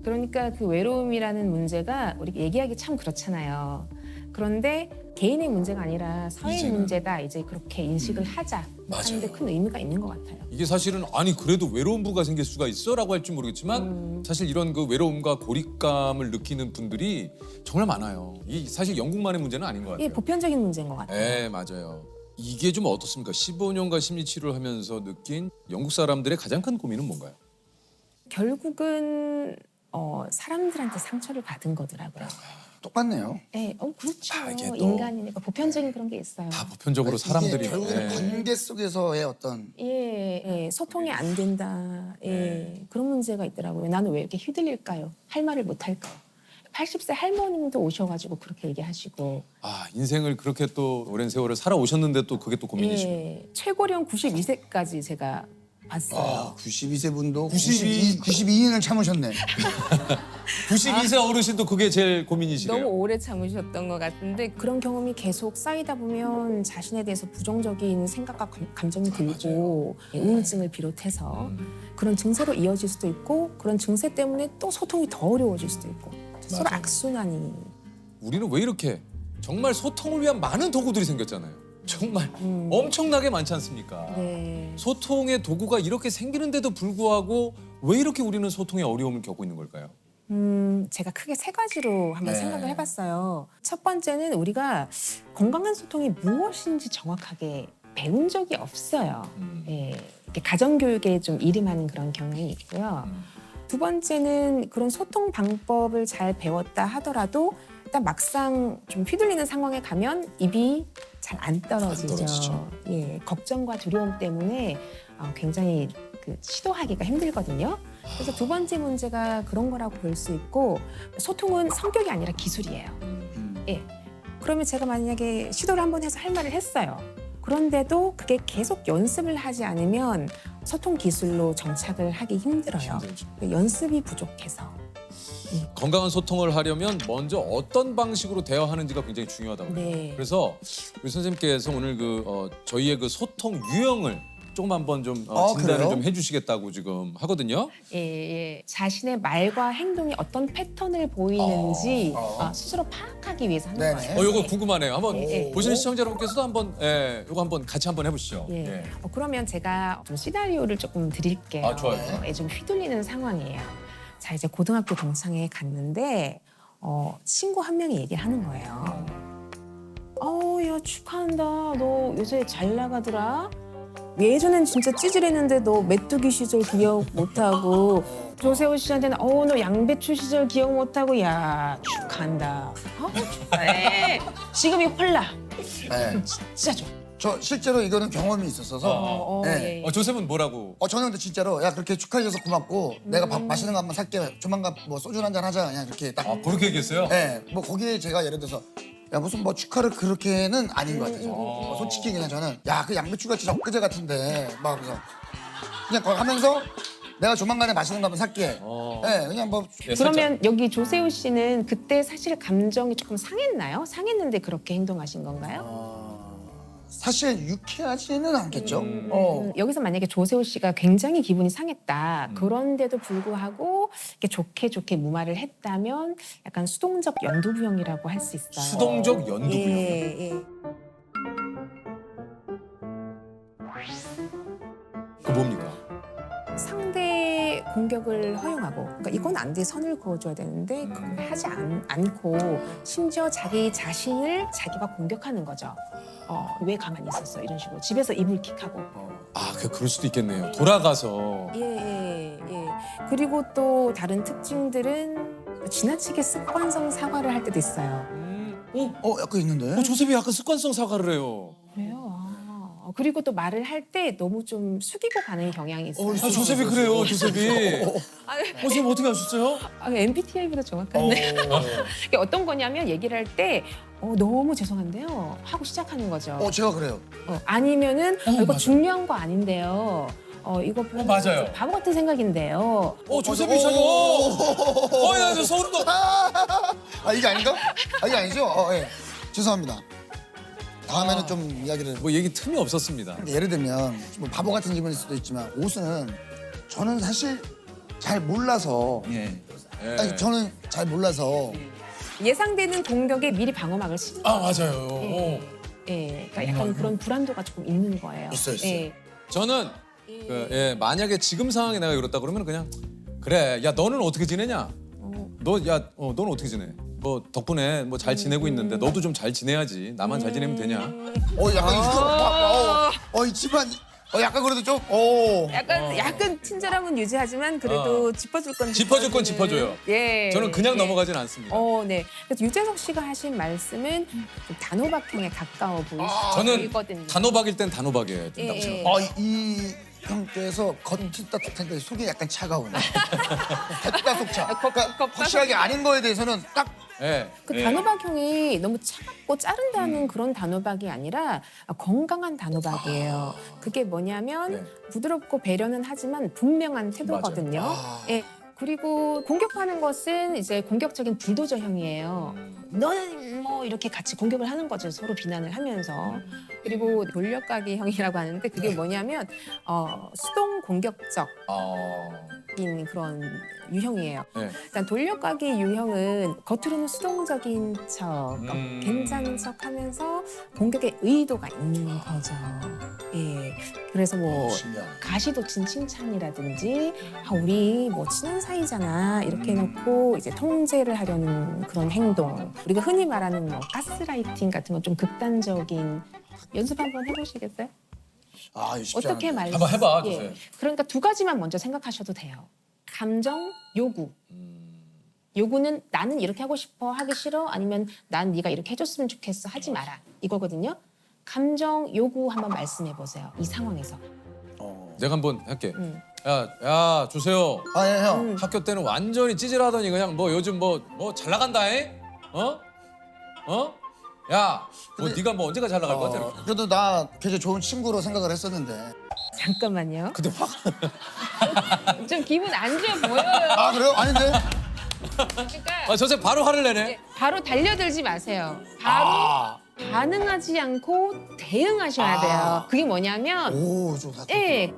Speaker 5: 그러니까 그 외로움이라는 문제가 우리 얘기하기 참 그렇잖아요. 그런데 개인의 문제가 아니라 사회의
Speaker 1: 이제는.
Speaker 5: 문제다. 이제 그렇게 인식을 하자 하는데 큰 의미가 있는 것 같아요.
Speaker 1: 이게 사실은 아니 그래도 외로운 부가 생길 수가 있어라고 할지 모르겠지만 사실 이런 그 외로움과 고립감을 느끼는 분들이 정말 많아요. 이 사실 영국만의 문제는 아닌 것 같아요.
Speaker 5: 이게 보편적인 문제인 것 같아요.
Speaker 1: 네, 맞아요. 이게 좀 어떻습니까? 15년간 심리 치료를 하면서 느낀 영국 사람들의 가장 큰 고민은 뭔가요?
Speaker 5: 결국은 사람들한테 상처를 받은 거더라고요.
Speaker 3: 똑같네요.
Speaker 5: 네, 그렇죠.
Speaker 1: 이게 또
Speaker 5: 인간이니까 보편적인 그런 게 있어요.
Speaker 1: 다 보편적으로 사람들이
Speaker 3: 이게 결국에는
Speaker 1: 네.
Speaker 3: 관계 속에서의 어떤
Speaker 5: 예, 소통이 안 된다. 예, 그런 문제가 있더라고요. 나는 왜 이렇게 휘둘릴까요? 할 말을 못 할까요? 80세 할머님도 오셔가지고 그렇게 얘기하시고.
Speaker 1: 아 인생을 그렇게 또 오랜 세월을 살아오셨는데 또 그게 또 고민이시고.
Speaker 5: 예, 최고령 92세까지 제가 봤어요.
Speaker 3: 92세 분도
Speaker 1: 92
Speaker 3: 92년을 참으셨네.
Speaker 1: 92세 어르신도 그게 제일 고민이시래요.
Speaker 5: 너무 오래 참으셨던 것 같은데 그런 경험이 계속 쌓이다 보면 자신에 대해서 부정적인 생각과 감정이 들고 우울증을 비롯해서 그런 증세로 이어질 수도 있고 그런 증세 때문에 또 소통이 더 어려워질 수도 있고 서로 악순환이.
Speaker 1: 우리는 왜 이렇게 정말 소통을 위한 많은 도구들이 생겼잖아요. 정말 엄청나게 많지 않습니까?
Speaker 5: 네.
Speaker 1: 소통의 도구가 이렇게 생기는데도 불구하고 왜 이렇게 우리는 소통의 어려움을 겪고 있는 걸까요?
Speaker 5: 제가 크게 세 가지로 한번
Speaker 3: 네.
Speaker 5: 생각을 해봤어요. 첫 번째는 우리가 건강한 소통이 무엇인지 정확하게 배운 적이 없어요. 예, 이렇게 가정교육에 좀 이름하는 그런 경향이 있고요. 두 번째는 그런 소통 방법을 잘 배웠다 하더라도 일단 막상 좀 휘둘리는 상황에 가면 입이 잘 안 떨어지죠.
Speaker 1: 떨어지죠.
Speaker 5: 예, 걱정과 두려움 때문에 굉장히 시도하기가 힘들거든요. 그래서 두 번째 문제가 그런 거라고 볼 수 있고 소통은 성격이 아니라 기술이에요. 예. 그러면 제가 만약에 시도를 한번 해서 할 말을 했어요. 그런데도 그게 계속 연습을 하지 않으면 소통 기술로 정착을 하기 힘들어요.
Speaker 1: 힘들죠.
Speaker 5: 연습이 부족해서.
Speaker 1: 건강한 소통을 하려면 먼저 어떤 방식으로 대화하는지가 굉장히 중요하다고 해요.
Speaker 5: 네.
Speaker 1: 그래서 우리 선생님께서 오늘 저희의 그 소통 유형을 조금 한번 좀 진단을
Speaker 3: 그래요?
Speaker 1: 좀 해주시겠다고 지금 하거든요.
Speaker 5: 예. 자신의 말과 행동이 어떤 패턴을 보이는지 스스로 파악하기 위해서 하는
Speaker 3: 네네.
Speaker 5: 거예요.
Speaker 1: 요거 궁금하네요. 한번
Speaker 5: 예.
Speaker 1: 보시는 시청자 여러분께서도 한번 요거 한번 같이 한번 해보시죠.
Speaker 5: 예.
Speaker 1: 예.
Speaker 5: 그러면 제가 좀 시나리오를 조금 드릴게요.
Speaker 1: 아, 좋아요.
Speaker 5: 좀 휘둘리는 상황이에요. 자, 이제 고등학교 동창회에 갔는데 친구 한 명이 얘기를 하는 거예요. 야 축하한다. 너 요새 잘 나가더라. 예전엔 진짜 찌질했는데 너 메뚜기 시절 기억 못하고 조세호 씨한테는 너 양배추 시절 기억 못하고 야 축하한다. 축하해. 지금 이거 콜라.
Speaker 3: 네.
Speaker 5: 진짜 좋아.
Speaker 3: 저 실제로 이거는 경험이 있었어서 네.
Speaker 5: 예.
Speaker 1: 조셉은 뭐라고?
Speaker 3: 저는 근데 진짜로 야 그렇게 축하해줘서 고맙고 내가 밥 맛있는 거 한번 살게 조만간 뭐 소주 한잔 하자 그냥 이렇게 딱
Speaker 1: 그렇게 얘기했어요?
Speaker 3: 네, 뭐 거기에 제가 예를 들어서 야 무슨 뭐 축하를 그렇게는 아닌 것 같아요. 저는. 솔직히 그냥 저는 야 그 양배추가 진짜 엊그제 같은데 막 그래서 그냥 그거 하면서 내가 조만간에 맛있는 거 한번 살게. 네, 그냥 뭐
Speaker 1: 예,
Speaker 5: 그러면 여기 조세호 씨는 그때 사실 감정이 조금 상했나요? 상했는데 그렇게 행동하신 건가요?
Speaker 3: 사실 유쾌하지는 않겠죠.
Speaker 5: 여기서 만약에 조세호 씨가 굉장히 기분이 상했다. 그런데도 불구하고 이렇게 좋게 무마를 했다면 약간 수동적 연두부형이라고 할 수 있어요.
Speaker 1: 수동적 연두부형.
Speaker 5: 예.
Speaker 1: 그 뭡니까?
Speaker 5: 상대 공격을 허용하고, 그러니까 이건 안 돼, 선을 그어줘야 되는데 그걸 하지 않고 심지어 자기 자신을 자기가 공격하는 거죠. 왜 가만히 있었어? 이런 식으로 집에서 이불킥하고.
Speaker 1: 그럴 수도 있겠네요. 돌아가서.
Speaker 5: 예. 그리고 또 다른 특징들은 지나치게 습관성 사과를 할 때도 있어요.
Speaker 3: 약간 있는데.
Speaker 1: 조셉이 약간 습관성 사과를 해요.
Speaker 5: 그래요. 그리고 또 말을 할 때 너무 좀 숙이고 가는 경향이 있어요.
Speaker 1: 조셉이 그래요, 조셉이. 선생님 어떻게 아셨어요?
Speaker 5: MBTI보다 정확한데. 이게 어떤 거냐면 얘기를 할 때 너무 죄송한데요. 하고 시작하는 거죠.
Speaker 3: 제가 그래요.
Speaker 5: 아니면은 이거 중요한 거 아닌데요. 이거 별로
Speaker 1: 맞아요.
Speaker 5: 바보 같은 생각인데요.
Speaker 1: 조셉이 셔 야, 저 소름 돋.
Speaker 3: 이게 아닌가? 이게 아니죠? 예. 죄송합니다. 다음에는 좀 이야기를.
Speaker 1: 뭐 얘기 틈이 없었습니다.
Speaker 3: 예를 들면 뭐 바보 같은 질문일 수도 있지만 옷은 저는 사실 잘 몰라서 아니, 저는 잘 몰라서
Speaker 5: 예상되는 공격에 미리 방어막을 씌.
Speaker 1: 맞아요.
Speaker 5: 그러니까 약간 그런 불안도가 조금 있는 거예요.
Speaker 3: 있어요.
Speaker 1: 저는 만약에 지금 상황에 내가 이렇다 그러면 그냥 그래. 야, 너는 어떻게 지내냐? 너는 어떻게 지내? 뭐 덕분에 뭐 잘 지내고 있는데 너도 좀 잘 지내야지. 나만 잘 지내면 되냐?
Speaker 3: 약간 이 집안 약간 그래도 좀
Speaker 5: 약간 친절함은 유지하지만 그래도 짚어줄 건
Speaker 1: 짚어줄 건 짚어줘요.
Speaker 5: 예.
Speaker 1: 저는 그냥 넘어가진 않습니다.
Speaker 5: 네. 그래서 유재석 씨가 하신 말씀은 좀 단호박형에 가까워
Speaker 1: 저는
Speaker 5: 보이거든요.
Speaker 1: 단호박일 땐 단호박이어야 된다고
Speaker 5: 예.
Speaker 1: 생각해요.
Speaker 3: 이 형께서 겉이 따뜻한데 속이 약간 차가우네. 겉다속차. 그러니까 확실하게 아닌 거에 대해서는 딱
Speaker 5: 그 단호박형이 너무 차갑고 자른다는 그런 단호박이 아니라 건강한 단호박이에요. 그게 뭐냐면 부드럽고 배려는 하지만 분명한 태도거든요. 예. 그리고 공격하는 것은 이제 공격적인 불도저형이에요. 너는 뭐 이렇게 같이 공격을 하는 거죠. 서로 비난을 하면서. 그리고 돌려가기형이라고 하는데 그게 뭐냐면 수동 공격적. 인 그런 유형이에요. 일단 돌려가기 유형은 겉으로는 수동적인 척, 괜찮은 척하면서 공격의 의도가 있는 거죠. 예, 그래서 뭐 가시돋친 칭찬이라든지 우리 뭐 친한 사이잖아 이렇게 해놓고 이제 통제를 하려는 그런 행동. 우리가 흔히 말하는 뭐 가스라이팅 같은 건 좀 극단적인 연습 한번 해보시겠어요?
Speaker 3: 이거 쉽지
Speaker 5: 어떻게
Speaker 3: 않은데.
Speaker 5: 말씀?
Speaker 1: 한번 해봐,
Speaker 5: 예.
Speaker 1: 조셉.
Speaker 5: 그러니까 두 가지만 먼저 생각하셔도 돼요. 감정, 요구. 요구는 나는 이렇게 하고 싶어, 하기 싫어, 아니면 난 네가 이렇게 해줬으면 좋겠어, 하지 마라. 이거거든요. 감정, 요구 한번 말씀해 보세요. 이 상황에서.
Speaker 1: 내가 한번 할게. 야, 조세요.
Speaker 3: 예, 형.
Speaker 1: 학교 때는 완전히 찌질하더니 그냥 뭐 요즘 뭐 잘 나간다잉? 야, 뭐 네가 뭐 언제가 잘 나갈 것 같아? 이렇게.
Speaker 3: 그래도 나 굉장히 좋은 친구로 생각을 했었는데.
Speaker 5: 잠깐만요.
Speaker 1: 근데 확
Speaker 5: 좀 기분 안 좋아 보여요.
Speaker 3: 그래요? 아닌데?
Speaker 5: 그러니까
Speaker 1: 조셉 바로 화를 내네.
Speaker 5: 바로 달려들지 마세요. 바로 반응하지 않고 대응하셔야 돼요. 그게 뭐냐면
Speaker 3: 좀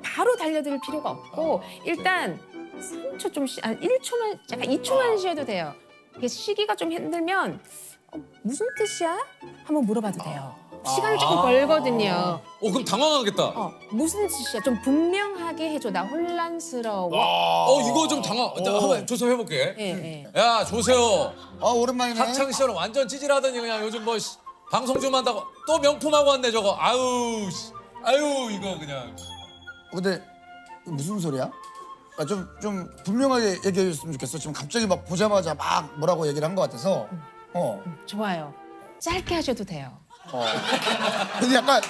Speaker 5: 바로 달려들 필요가 없고 일단 3초 좀 1초만 약간 2초만 쉬어도 돼요. 이게 시기가 좀 힘들면 무슨 뜻이야? 한번 물어봐도 돼요. 시간을 조금 벌거든요.
Speaker 1: 그럼 당황하겠다.
Speaker 5: 무슨 뜻이야? 좀 분명하게 해줘. 나 혼란스러워.
Speaker 1: 이거 좀 한번 조셉 해볼게.
Speaker 5: 예.
Speaker 1: 야, 조세요.
Speaker 3: 오랜만이네.
Speaker 1: 학창 시절은 완전 찌질하더니 그냥 요즘 뭐 방송 좀 한다고 또 명품하고 왔네 저거. 아유 이거 그냥.
Speaker 3: 근데 무슨 소리야? 좀 분명하게 얘기해 줬으면 좋겠어. 지금 갑자기 막 보자마자 막 뭐라고 얘기를 한 것 같아서.
Speaker 5: 좋아요. 짧게 하셔도 돼요.
Speaker 3: 근데 약간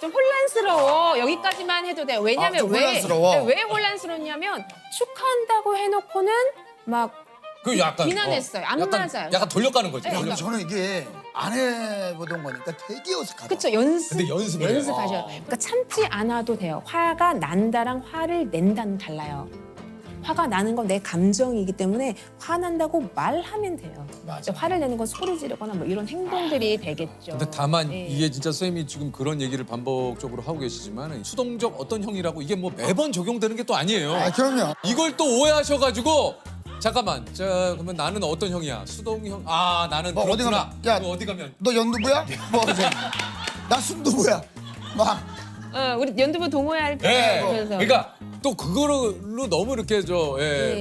Speaker 5: 좀 혼란스러워. 여기까지만 해도 돼요. 왜냐면
Speaker 3: 좀 혼란스러워.
Speaker 5: 왜 혼란스럽냐면 축하한다고 해놓고는 막
Speaker 1: 그 약간
Speaker 5: 비난했어요. 안 맞아요.
Speaker 1: 약간 돌려가는 거지.
Speaker 3: 근데 저는 이게 안 해보던 거니까 되게 어색하다.
Speaker 5: 그쵸, 연습.
Speaker 1: 근데 연습을 해요.
Speaker 5: 연습하셔요. 그러니까 참지 않아도 돼요. 화가 난다랑 화를 낸다는 달라요. 화가 나는 건 내 감정이기 때문에 화난다고 말하면 돼요.
Speaker 1: 맞아.
Speaker 5: 화를 내는 건 소리 지르거나 뭐 이런 행동들이 되겠죠.
Speaker 1: 근데 다만
Speaker 5: 예.
Speaker 1: 이게 진짜 쌤이 지금 그런 얘기를 반복적으로 하고 계시지만 수동적 어떤 형이라고 이게 뭐 매번 적용되는 게 또 아니에요.
Speaker 3: 그럼요.
Speaker 1: 이걸 또 오해하셔가지고 잠깐만, 그러면 나는 어떤 형이야? 수동형. 나는
Speaker 3: 어디
Speaker 1: 그렇구나.
Speaker 3: 가면, 야,
Speaker 1: 너 어디 가면?
Speaker 3: 너 연두부야? 나 순두부야. 막
Speaker 5: 우리 연두부 동호회 할 때. 그래서.
Speaker 1: 그러니까 또 그거로 너무 이렇게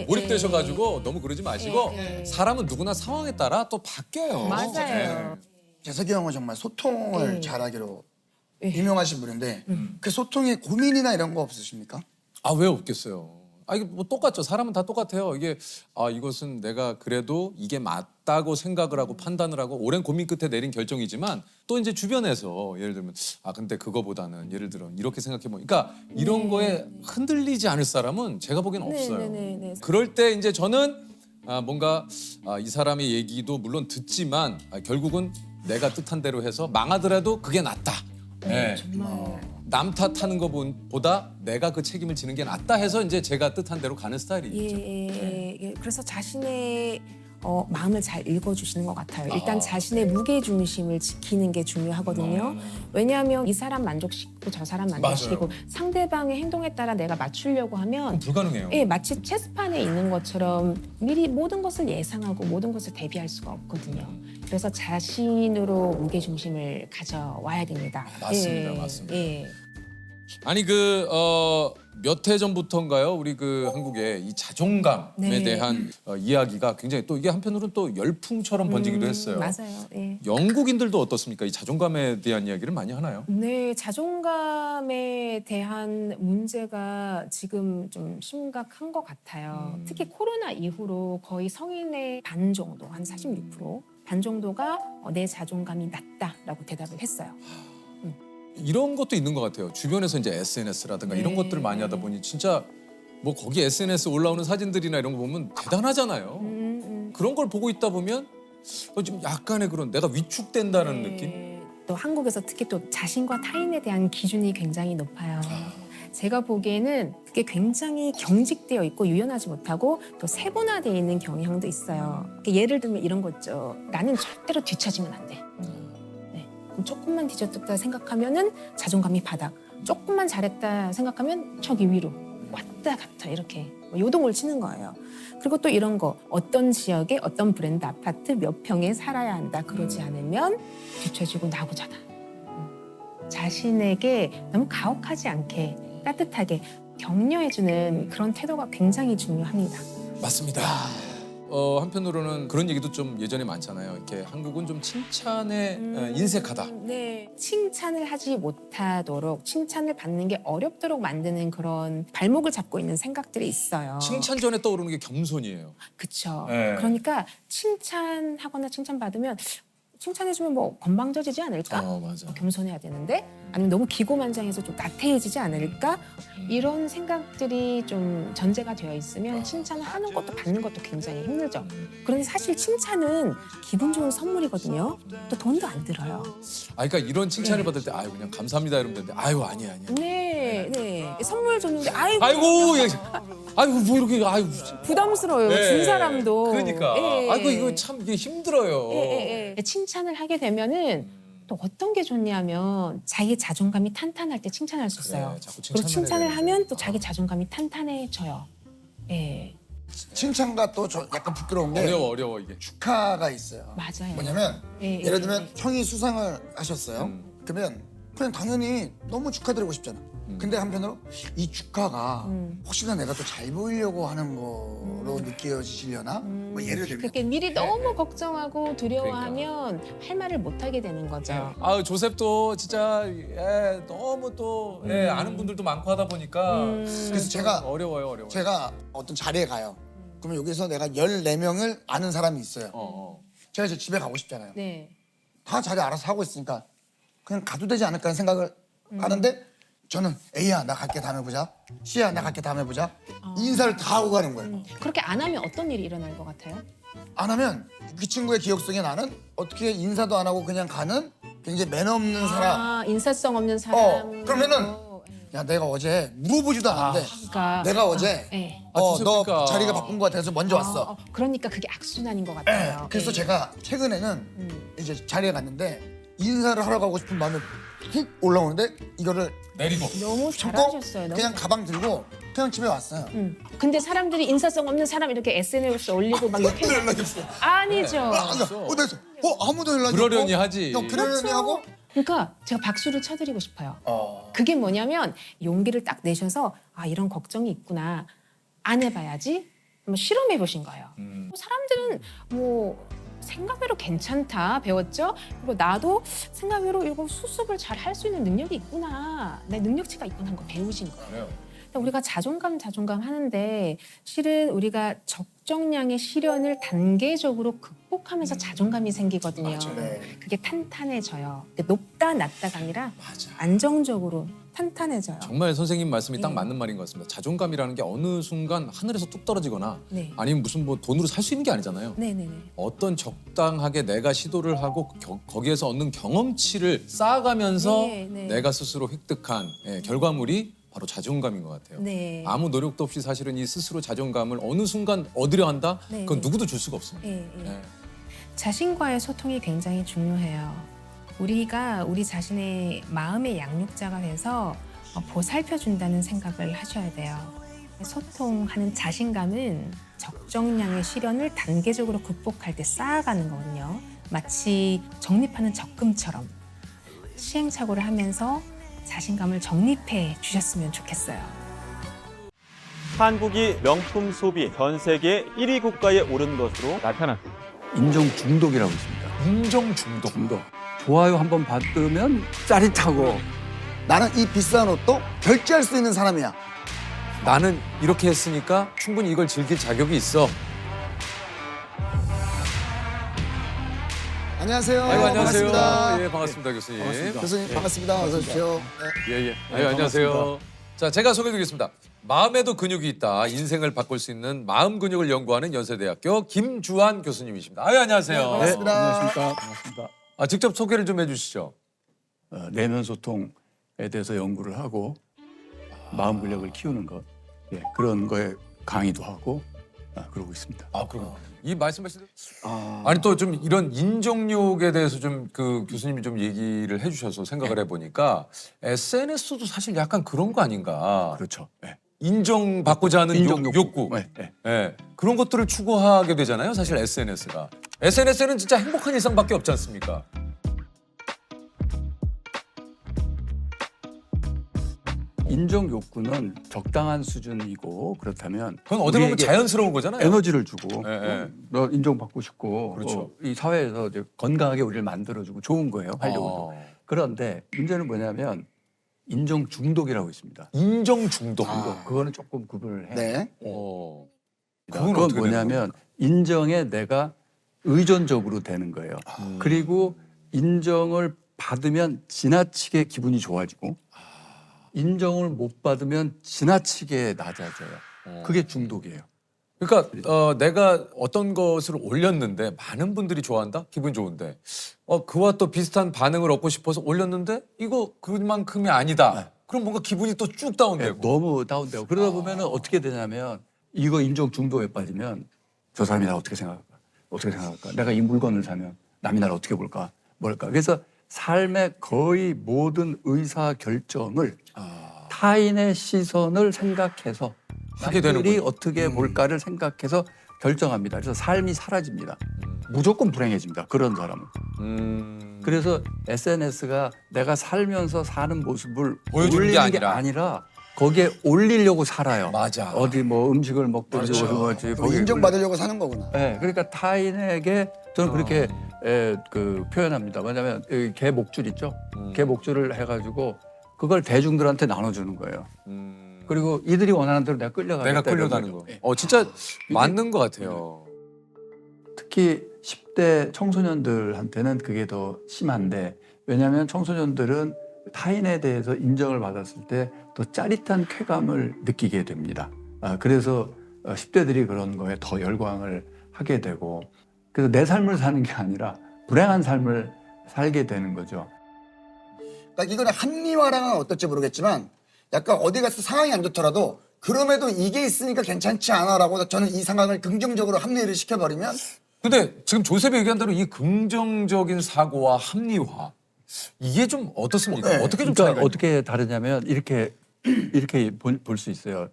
Speaker 1: 몰입되셔가지고 너무 그러지 마시고 사람은 누구나 상황에 따라 또 바뀌어요.
Speaker 5: 맞아요.
Speaker 3: 재석이 형은 정말 소통을
Speaker 5: 예.
Speaker 3: 잘하기로 유명하신 분인데 그 소통에 고민이나 이런 거 없으십니까?
Speaker 1: 왜 없겠어요? 이게 뭐 똑같죠. 사람은 다 똑같아요. 이게 이것은 내가 그래도 이게 맞다고 생각을 하고 판단을 하고 오랜 고민 끝에 내린 결정이지만 또 이제 주변에서 예를 들면 근데 그거보다는 예를 들어 이렇게 생각해 보니까 이런 거에 흔들리지 않을 사람은 제가 보기엔 없어요.
Speaker 5: 네.
Speaker 1: 그럴 때 이제 저는 뭔가 이 사람의 얘기도 물론 듣지만 결국은 내가 뜻한 대로 해서 망하더라도 그게 낫다. 예.
Speaker 5: 정말
Speaker 1: 남 탓하는 것보다 내가 그 책임을 지는 게 낫다 해서 이제 제가 뜻한 대로 가는 스타일이죠.
Speaker 5: 예. 그래서 자신의 마음을 잘 읽어주시는 것 같아요. 일단 자신의 무게 중심을 지키는 게 중요하거든요. 왜냐하면 이 사람 만족시키고 저 사람 만족시키고 상대방의 행동에 따라 내가 맞추려고 하면
Speaker 1: 불가능해요.
Speaker 5: 예, 마치 체스판에 있는 것처럼 미리 모든 것을 예상하고 모든 것을 대비할 수가 없거든요. 그래서 자신으로 무게 중심을 가져와야 됩니다.
Speaker 1: 맞습니다, 맞습니다.
Speaker 5: 예.
Speaker 1: 아니 몇 해 전부터인가요? 우리 한국의 이 자존감에
Speaker 5: 네.
Speaker 1: 대한 이야기가 굉장히 또 이게 한편으로는 또 열풍처럼 번지기도 했어요.
Speaker 5: 맞아요. 예.
Speaker 1: 영국인들도 어떻습니까? 이 자존감에 대한 이야기를 많이 하나요?
Speaker 5: 네, 자존감에 대한 문제가 지금 좀 심각한 것 같아요. 특히 코로나 이후로 거의 성인의 반 정도, 한 46%, 반 정도가 내 자존감이 낮다라고 대답을 했어요.
Speaker 1: 이런 것도 있는 것 같아요. 주변에서 이제 SNS라든가 이런
Speaker 5: 네.
Speaker 1: 것들을 많이 하다 보니 진짜 뭐 거기 SNS 올라오는 사진들이나 이런 거 보면 대단하잖아요. 그런 걸 보고 있다 보면 좀 약간의 그런 내가 위축된다는 느낌?
Speaker 5: 또 한국에서 특히 또 자신과 타인에 대한 기준이 굉장히 높아요. 제가 보기에는 그게 굉장히 경직되어 있고 유연하지 못하고 또 세분화되어 있는 경향도 있어요. 예를 들면 이런 거 있죠. 나는 절대로 뒤처지면 안 돼. 네. 그럼 조금만 뒤졌다 생각하면은 자존감이 바닥. 조금만 잘했다 생각하면 저기 위로 왔다 갔다 이렇게 요동을 치는 거예요. 그리고 또 이런 거 어떤 지역에 어떤 브랜드 아파트 몇 평에 살아야 한다. 그러지 않으면 뒤처지고 나고자다. 자신에게 너무 가혹하지 않게 따뜻하게 격려해주는 그런 태도가 굉장히 중요합니다.
Speaker 1: 맞습니다. 한편으로는 그런 얘기도 좀 예전에 많잖아요. 이렇게 한국은 좀 칭찬에 인색하다.
Speaker 5: 네, 칭찬을 하지 못하도록 칭찬을 받는 게 어렵도록 만드는 그런 발목을 잡고 있는 생각들이 있어요.
Speaker 1: 칭찬 전에 떠오르는 게 겸손이에요.
Speaker 5: 그렇죠.
Speaker 1: 네.
Speaker 5: 그러니까 칭찬하거나 칭찬받으면 칭찬해주면 뭐 건방져지지 않을까?
Speaker 1: 맞아.
Speaker 5: 겸손해야 되는데 아니면 너무 기고만장해서 좀 나태해지지 않을까? 이런 생각들이 좀 전제가 되어 있으면 칭찬을 하는 것도 받는 것도 굉장히 힘들죠. 그런데 사실 칭찬은 기분 좋은 선물이거든요. 또 돈도 안 들어요.
Speaker 1: 그러니까 이런 칭찬을 받을 때 아유 그냥 감사합니다 이러면 되는데 아유 아니야.
Speaker 5: 네. 선물 줬는데 아이고
Speaker 1: 아이고 뭐 이렇게 아유
Speaker 5: 부담스러워요. 준 사람도.
Speaker 1: 그러니까
Speaker 5: 예.
Speaker 1: 아이고 이거 참 이게 힘들어요.
Speaker 5: 예. 칭찬을 하게 되면은 또 어떤 게 좋냐면 자기 자존감이 탄탄할 때 칭찬할 수 있어요.
Speaker 1: 자꾸
Speaker 5: 그리고 칭찬을
Speaker 1: 해야
Speaker 5: 하면 또 자기 자존감이 탄탄해져요. 예,
Speaker 3: 칭찬과 또 저 약간 부끄러운 게
Speaker 1: 어려워 이게.
Speaker 3: 축하가 있어요.
Speaker 5: 맞아요.
Speaker 3: 뭐냐면
Speaker 5: 예,
Speaker 3: 예를 들면 형이 수상을 하셨어요. 그러면 그냥 당연히 너무 축하드리고 싶잖아. 근데 한편으로 이 축하가 혹시나 내가 또 잘 보이려고 하는 거로 느껴지시려나? 뭐 예를 들면
Speaker 5: 그렇게 미리 너무 걱정하고 두려워하면 할 말을 못 하게 되는 거죠.
Speaker 1: 아유 조셉도 진짜 너무 또 아는 분들도 많고 하다 보니까
Speaker 3: 그래서 제가
Speaker 1: 어려워요.
Speaker 3: 제가 어떤 자리에 가요. 그러면 여기서 내가 14명을 아는 사람이 있어요. 제가 이제 집에 가고 싶잖아요.
Speaker 5: 네.
Speaker 3: 다 자리 알아서 하고 있으니까 그냥 가도 되지 않을까 하는 생각을 하는데 저는 A야 나 갈게 다음에 보자. C야 나 갈게 다음에 보자. 인사를 다 하고 가는 거예요.
Speaker 5: 그렇게 안 하면 어떤 일이 일어날 것 같아요?
Speaker 3: 안 하면 그 친구의 기억 속에 나는 어떻게 인사도 안 하고 그냥 가는 굉장히 매너 없는 사람.
Speaker 5: 아, 인사성 없는 사람.
Speaker 3: 그러면은 야 내가 어제 물어보지도 않았는데
Speaker 5: 그러니까
Speaker 3: 내가 어제
Speaker 5: 예.
Speaker 3: 너
Speaker 1: 그러니까.
Speaker 3: 자리가 바쁜 것 같아서 먼저 왔어.
Speaker 5: 그러니까 그게 악순환인 것 같아요.
Speaker 3: 그래서
Speaker 5: 예.
Speaker 3: 제가 최근에는 이제 자리에 갔는데 인사를 하러 가고 싶은 마음이 훅 올라오는데 이거를
Speaker 1: 내리고.
Speaker 5: 너무
Speaker 3: 줬고
Speaker 5: 잘하셨어요. 너무
Speaker 3: 그냥 가방 들고 그냥 집에 왔어요.
Speaker 5: 근데 사람들이 인사성 없는 사람 이렇게 SNS 올리고 막 이렇게
Speaker 3: 아무도 연락이 없어.
Speaker 5: 아니죠.
Speaker 3: 아무도 연락이 없고
Speaker 1: 그러려니 하지.
Speaker 3: 그러려니 하고
Speaker 5: 그러니까 제가 박수를 쳐드리고 싶어요. 그게 뭐냐면 용기를 딱 내셔서 아 이런 걱정이 있구나. 안 해봐야지. 한번 실험해 보신 거예요. 사람들은 뭐 생각외로 괜찮다 배웠죠. 그리고 나도 생각외로 이거 수습을 잘 할 수 있는 능력이 있구나. 내 능력치가 있구나 하는 거 배우신 거예요.
Speaker 1: 그래요.
Speaker 5: 우리가 자존감 하는데 실은 우리가 적정량의 시련을 단계적으로 행복하면서 자존감이 생기거든요.
Speaker 3: 네.
Speaker 5: 그게 탄탄해져요. 높다 낮다가 아니라 안정적으로 탄탄해져요.
Speaker 1: 정말 선생님 말씀이 딱
Speaker 5: 네.
Speaker 1: 맞는 말인 것 같습니다. 자존감이라는 게 어느 순간 하늘에서 뚝 떨어지거나
Speaker 5: 네.
Speaker 1: 아니면 무슨 뭐 돈으로 살 수 있는 게 아니잖아요.
Speaker 5: 네네네.
Speaker 1: 어떤 적당하게 내가 시도를 하고 거기에서 얻는 경험치를 쌓아가면서
Speaker 5: 네, 네.
Speaker 1: 내가 스스로 획득한 결과물이 바로 자존감인 것 같아요.
Speaker 5: 네.
Speaker 1: 아무 노력도 없이 사실은 이 스스로 자존감을 어느 순간 얻으려 한다?
Speaker 5: 네,
Speaker 1: 그건
Speaker 5: 네.
Speaker 1: 누구도 줄 수가 없습니다.
Speaker 5: 예, 예.
Speaker 1: 네.
Speaker 5: 자신과의 소통이 굉장히 중요해요. 우리가 우리 자신의 마음의 양육자가 돼서 보살펴준다는 생각을 하셔야 돼요. 소통하는 자신감은 적정량의 시련을 단계적으로 극복할 때 쌓아가는 거거든요. 마치 적립하는 적금처럼 시행착오를 하면서 자신감을 적립해 주셨으면 좋겠어요.
Speaker 8: 한국이 명품 소비 전 세계 1위 국가에 오른 것으로 나타났습니다.
Speaker 9: 인정 중독이라고 있습니다.
Speaker 1: 인정 중독.
Speaker 9: 좋아요 한번 받으면 짜릿하고
Speaker 3: 나는 이 비싼 옷도 결제할 수 있는 사람이야.
Speaker 1: 나는 이렇게 했으니까 충분히 이걸 즐길 자격이 있어.
Speaker 3: 안녕하세요.
Speaker 1: 아이고, 안녕하세요.
Speaker 3: 반갑습니다.
Speaker 1: 예, 반갑습니다, 교수님.
Speaker 9: 반갑습니다.
Speaker 3: 교수님 반갑습니다. 어서 오십시오. 네.
Speaker 1: 예, 예. 아유, 안녕하세요.
Speaker 9: 반갑습니다.
Speaker 1: 자, 제가 소개해드리겠습니다. 마음에도 근육이 있다. 인생을 바꿀 수 있는 마음 근육을 연구하는 연세대학교 김주한 교수님이십니다. 아유, 안녕하세요.
Speaker 3: 네, 반갑습니다.
Speaker 9: 안녕하십니까. 반갑습니다.
Speaker 1: 직접 소개를 좀 해주시죠.
Speaker 9: 내면 소통에 대해서 연구를 하고 마음 근력을 키우는 것 그런 거에 강의도 하고 그러고 있습니다.
Speaker 1: 그럼 이 말씀하신 아니 또 좀 이런 인정욕에 대해서 좀 그 교수님이 좀 얘기를 해주셔서 생각을 해보니까 SNS도 사실 약간 그런 거 아닌가.
Speaker 9: 그렇죠. 네.
Speaker 1: 인정받고자 하는
Speaker 9: 인정
Speaker 1: 욕구.
Speaker 9: 네, 네.
Speaker 1: 예, 그런 것들을 추구하게 되잖아요. 사실 SNS가. SNS는 진짜 행복한 일상밖에 없지 않습니까?
Speaker 9: 인정 욕구는 적당한 수준이고 그렇다면
Speaker 1: 그건 어디 보면
Speaker 9: 우리에게
Speaker 1: 자연스러운 거잖아요.
Speaker 9: 에너지를 주고
Speaker 1: 예, 예.
Speaker 9: 너 인정받고 싶고
Speaker 1: 그렇죠.
Speaker 9: 이 사회에서 이제 건강하게 우리를 만들어주고 좋은 거예요. 활력으로. 그런데 문제는 뭐냐면 인정 중독이라고 있습니다.
Speaker 1: 인정 중독.
Speaker 9: 그거는 조금 구분을 해야 돼요.
Speaker 3: 네.
Speaker 1: 그건
Speaker 9: 그건
Speaker 1: 어떻게 되는
Speaker 9: 뭐냐면 인정에 내가 의존적으로 되는 거예요. 그리고 인정을 받으면 지나치게 기분이 좋아지고 인정을 못 받으면 지나치게 낮아져요. 그게 중독이에요.
Speaker 1: 그러니까 내가 어떤 것을 올렸는데 많은 분들이 좋아한다? 기분 좋은데 그와 또 비슷한 반응을 얻고 싶어서 올렸는데 이거 그만큼이 아니다. 그럼 뭔가 기분이 또 쭉 다운되고.
Speaker 9: 너무 다운되고 그러다 보면은 어떻게 되냐면 이거 인정 중독에 빠지면 저 사람이 나 어떻게 생각할까? 어떻게 생각할까? 내가 이 물건을 사면 남이 나를 어떻게 볼까? 뭘까? 그래서 삶의 거의 모든 의사 결정을 타인의 시선을 생각해서
Speaker 1: 하게
Speaker 9: 남들이
Speaker 1: 되는군요.
Speaker 9: 어떻게 볼까를 생각해서 결정합니다. 그래서 삶이 사라집니다. 무조건 불행해집니다. 그런 사람은. 그래서 SNS가 내가 살면서 사는 모습을
Speaker 1: 보여주는 게
Speaker 9: 올리는 게
Speaker 1: 아니라.
Speaker 9: 아니라 거기에 올리려고 살아요.
Speaker 1: 맞아.
Speaker 9: 어디 뭐 음식을 먹든지
Speaker 1: 그렇죠.
Speaker 9: 뭐지
Speaker 3: 또 인정받으려고 사는 거구나.
Speaker 9: 네, 그러니까 타인에게 저는 그렇게 그 표현합니다. 뭐냐면 개 목줄 있죠. 개 목줄을 해가지고 그걸 대중들한테 나눠주는 거예요. 그리고 이들이 원하는 대로 내가 끌려가겠다.
Speaker 1: 내가 끌려가는
Speaker 9: 이런
Speaker 1: 거.
Speaker 9: 거죠.
Speaker 1: 진짜 맞는 것 같아요.
Speaker 9: 특히 10대 청소년들한테는 그게 더 심한데 왜냐하면 청소년들은 타인에 대해서 인정을 받았을 때 더 짜릿한 쾌감을 느끼게 됩니다. 그래서 10대들이 그런 거에 더 열광을 하게 되고 그래서 내 삶을 사는 게 아니라 불행한 삶을 살게 되는 거죠.
Speaker 3: 그러니까 이거는 합리화랑은 어떨지 모르겠지만 약간 어디 가서 상황이 안 좋더라도 그럼에도 이게 있으니까 괜찮지 않아라고 저는 이 상황을 긍정적으로 합리를 시켜버리면
Speaker 1: 근데 지금 조셉이 얘기한 대로 이 긍정적인 사고와 합리화 이게 좀 어떻습니까?
Speaker 3: 네.
Speaker 1: 어떻게 좀
Speaker 9: 그러니까
Speaker 1: 차이가
Speaker 9: 어떻게 다르냐면 이렇게 볼 수 있어요.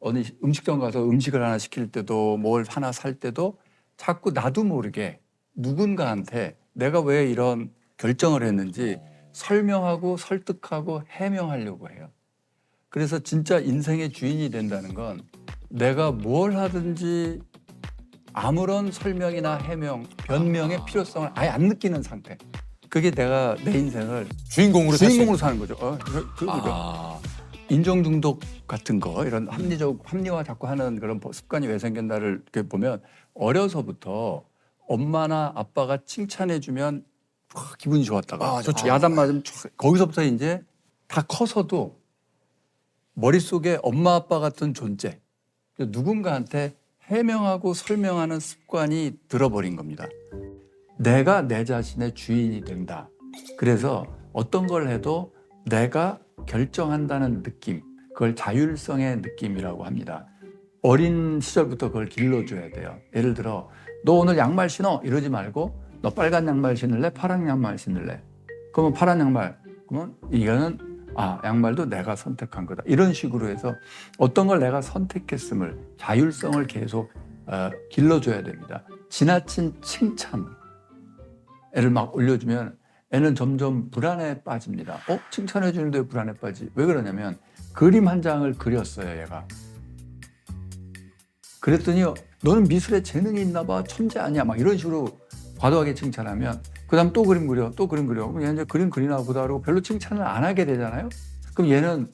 Speaker 9: 어느 음식점 가서 음식을 하나 시킬 때도 뭘 하나 살 때도 자꾸 나도 모르게 누군가한테 내가 왜 이런 결정을 했는지 설명하고 설득하고 해명하려고 해요. 그래서 진짜 인생의 주인이 된다는 건 내가 뭘 하든지 아무런 설명이나 해명, 변명의 필요성을 아예 안 느끼는 상태. 그게 내가 내 인생을
Speaker 1: 주인공으로
Speaker 9: 주인공으로 사는 거죠. 그거죠.
Speaker 1: 아,
Speaker 9: 인정 중독 같은 거 이런 합리화 자꾸 하는 그런 습관이 왜 생겼나를 이렇게 보면 어려서부터 엄마나 아빠가 칭찬해주면 기분이 좋았다가
Speaker 3: 좋죠.
Speaker 9: 야단 맞으면 거기서부터 이제 다 커서도 머릿속에 엄마 아빠 같은 존재, 누군가한테 해명하고 설명하는 습관이 들어버린 겁니다. 내가 내 자신의 주인이 된다. 그래서 어떤 걸 해도 내가 결정한다는 느낌, 그걸 자율성의 느낌이라고 합니다. 어린 시절부터 그걸 길러줘야 돼요. 예를 들어 너 오늘 양말 신어 이러지 말고 너 빨간 양말 신을래? 파란 양말 신을래? 그러면 파란 양말. 그러면 이거는 양말도 내가 선택한 거다. 이런 식으로 해서 어떤 걸 내가 선택했음을 자율성을 계속 길러줘야 됩니다. 지나친 칭찬 애를 막 올려주면 애는 점점 불안에 빠집니다. 칭찬해 주는데 왜 불안에 빠지? 왜 그러냐면 그림 한 장을 그렸어요, 얘가. 그랬더니 너는 미술에 재능이 있나 봐, 천재 아니야, 막 이런 식으로 과도하게 칭찬하면 그다음 또 그림 그려, 또 그림 그려. 그럼 얘는 이제 그림 그리나 보다 그러고 별로 칭찬을 안 하게 되잖아요. 그럼 얘는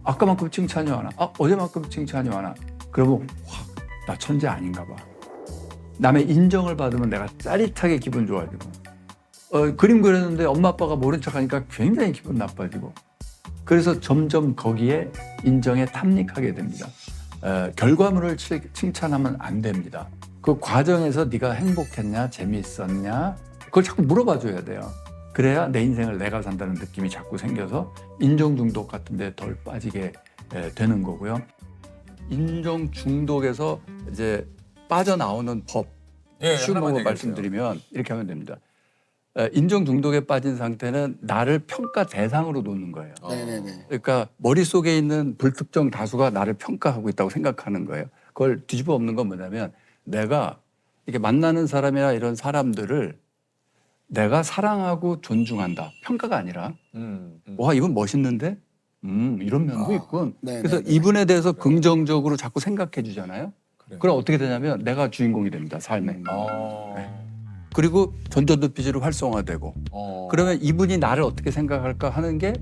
Speaker 9: 아까만큼 칭찬이 많아, 어제만큼 칭찬이 많아. 그러면 나 천재 아닌가 봐. 남의 인정을 받으면 내가 짜릿하게 기분 좋아지고, 그림 그렸는데 엄마 아빠가 모른 척하니까 굉장히 기분 나빠지고, 그래서 점점 거기에 인정에 탐닉하게 됩니다. 결과물을 칭찬하면 안 됩니다. 그 과정에서 네가 행복했냐, 재미있었냐, 그걸 자꾸 물어봐줘야 돼요. 그래야 내 인생을 내가 산다는 느낌이 자꾸 생겨서 인정 중독 같은 데 덜 빠지게 되는 거고요. 인정 중독에서 이제 빠져나오는 법, 쉬운 방법 말씀드리면 이렇게 하면 됩니다. 인정 중독에 빠진 상태는 나를 평가 대상으로 놓는 거예요.
Speaker 3: 네네네.
Speaker 9: 그러니까 머릿속에 있는 불특정 다수가 나를 평가하고 있다고 생각하는 거예요. 그걸 뒤집어 엎는 건 뭐냐면 내가 이렇게 만나는 사람이나 이런 사람들을 내가 사랑하고 존중한다. 평가가 아니라 와, 이분 멋있는데? 이런 면도 있군.
Speaker 3: 네네네.
Speaker 9: 그래서 이분에 대해서 긍정적으로 자꾸 생각해 주잖아요. 그럼 어떻게 되냐면 내가 주인공이 됩니다. 삶에. 네. 그리고 전전도피지로 활성화되고 그러면 이분이 나를 어떻게 생각할까 하는 게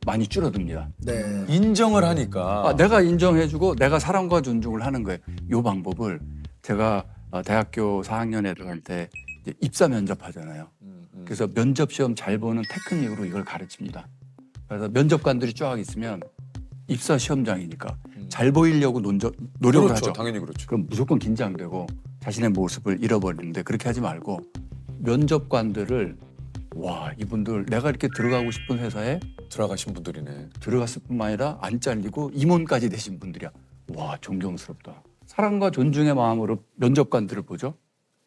Speaker 9: 많이 줄어듭니다.
Speaker 3: 네.
Speaker 1: 인정을 하니까.
Speaker 9: 내가 인정해주고 내가 사랑과 존중을 하는 거예요. 이 방법을 제가 대학교 4학년 애들한테 이제 입사 면접하잖아요. 그래서 면접 시험 잘 보는 테크닉으로 이걸 가르칩니다. 그래서 면접관들이 쫙 있으면 입사 시험장이니까 잘 보이려고 노력을
Speaker 1: 그렇죠,
Speaker 9: 하죠.
Speaker 1: 당연히 그렇죠.
Speaker 9: 그럼 무조건 긴장되고 자신의 모습을 잃어버리는데 그렇게 하지 말고 면접관들을 와, 이분들 내가 이렇게 들어가고 싶은 회사에
Speaker 1: 들어가신 분들이네.
Speaker 9: 들어갔을 뿐만 아니라 안 잘리고 임원까지 되신 분들이야. 와, 존경스럽다. 사랑과 존중의 마음으로 면접관들을 보죠.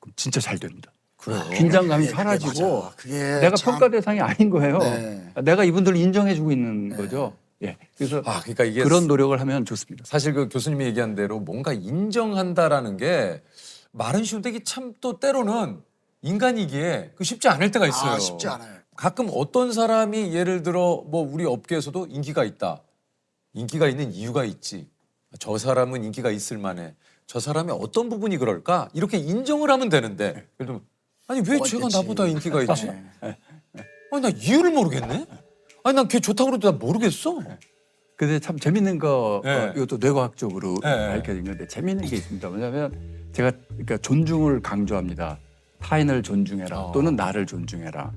Speaker 9: 그럼 진짜 잘 됩니다.
Speaker 1: 그래요.
Speaker 9: 긴장감이
Speaker 3: 그게
Speaker 9: 사라지고
Speaker 3: 맞아. 그게
Speaker 9: 내가
Speaker 3: 참-
Speaker 9: 평가 대상이 아닌 거예요.
Speaker 3: 네.
Speaker 9: 내가 이분들을 인정해주고 있는 거죠. 예, 그래서
Speaker 1: 그러니까 이게
Speaker 9: 그런 노력을 하면 좋습니다.
Speaker 1: 사실 그 교수님이 얘기한 대로 뭔가 인정한다라는 게 말은 쉬운데 이게 참 또 때로는 인간이기에 그 쉽지 않을 때가 있어요.
Speaker 3: 쉽지 않아요.
Speaker 1: 가끔 어떤 사람이 예를 들어 뭐 우리 업계에서도 인기가 있다. 인기가 있는 이유가 있지. 저 사람은 인기가 있을 만해. 저 사람의 어떤 부분이 그럴까? 이렇게 인정을 하면 되는데 예를 들면 아니 왜 쟤가
Speaker 3: 어쨌지.
Speaker 1: 나보다 인기가 있지?
Speaker 3: 네.
Speaker 1: 아니 나 이유를 모르겠네. 아니 난 걔 좋다고 그래도 나 모르겠어.
Speaker 9: 근데 참 재밌는 거
Speaker 1: 네.
Speaker 9: 이것도 뇌과학적으로
Speaker 1: 네.
Speaker 9: 밝혀진 건데 재밌는 게 있습니다. 뭐냐면 제가 그러니까 존중을 강조합니다. 타인을 존중해라 또는 나를 존중해라.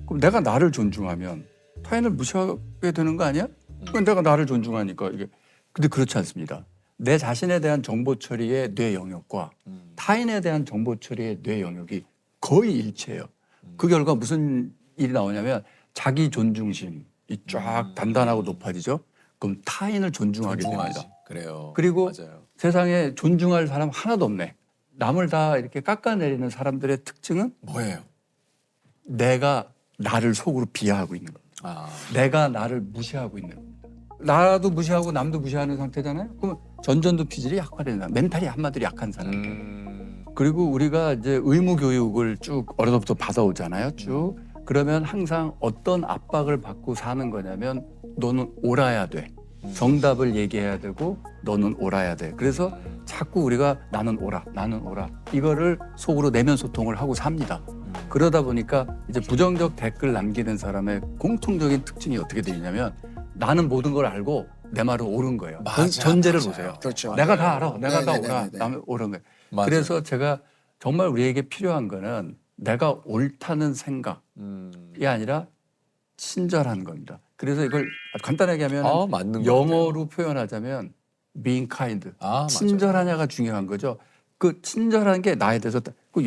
Speaker 9: 그럼 내가 나를 존중하면 타인을 무시하게 되는 거 아니야? 그럼 내가 나를 존중하니까 이게 근데 그렇지 않습니다. 내 자신에 대한 정보 처리의 뇌 영역과 타인에 대한 정보 처리의 뇌 영역이 거의 일치해요. 그 결과 무슨 일이 나오냐면 자기 존중심이 쫙 단단하고 높아지죠. 그럼 타인을 존중하게
Speaker 1: 존중하지.
Speaker 9: 됩니다.
Speaker 1: 그래요.
Speaker 9: 그리고
Speaker 1: 맞아요.
Speaker 9: 세상에 존중할 사람 하나도 없네. 남을 다 이렇게 깎아내리는 사람들의 특징은
Speaker 1: 뭐예요?
Speaker 9: 내가 나를 속으로 비하하고 있는 겁니다. 내가 나를 무시하고 있는 겁니다. 나도 무시하고 남도 무시하는 상태잖아요. 그럼 전전도피질이 약화되는 사람, 멘탈이 한마디로 약한 사람. 그리고 우리가 이제 의무 교육을 쭉 어려서부터 받아오잖아요. 쭉. 그러면 항상 어떤 압박을 받고 사는 거냐면 너는 옳아야 돼. 정답을 얘기해야 되고 너는 옳아야 돼. 그래서 자꾸 우리가 나는 옳아, 나는 옳아. 이거를 속으로 내면 소통을 하고 삽니다. 그러다 보니까 이제 부정적 댓글 남기는 사람의 공통적인 특징이 어떻게 되냐면 나는 모든 걸 알고 내 말은 옳은 거예요.
Speaker 1: 맞아,
Speaker 9: 전제를
Speaker 1: 맞아요.
Speaker 9: 보세요.
Speaker 3: 그렇죠.
Speaker 9: 내가 다 알아. 내가 다
Speaker 3: 네네네네.
Speaker 9: 옳아. 남은 옳은 거예요.
Speaker 1: 맞아요.
Speaker 9: 그래서 제가 정말 우리에게 필요한 거는 내가 옳다는 생각이 아니라 친절한 겁니다. 그래서 이걸 간단하게 하면
Speaker 1: 맞는 것
Speaker 9: 영어로 표현하자면 being kind,
Speaker 1: 맞아요.
Speaker 9: 친절하냐가 중요한 거죠. 그 친절한 게 나에 대해서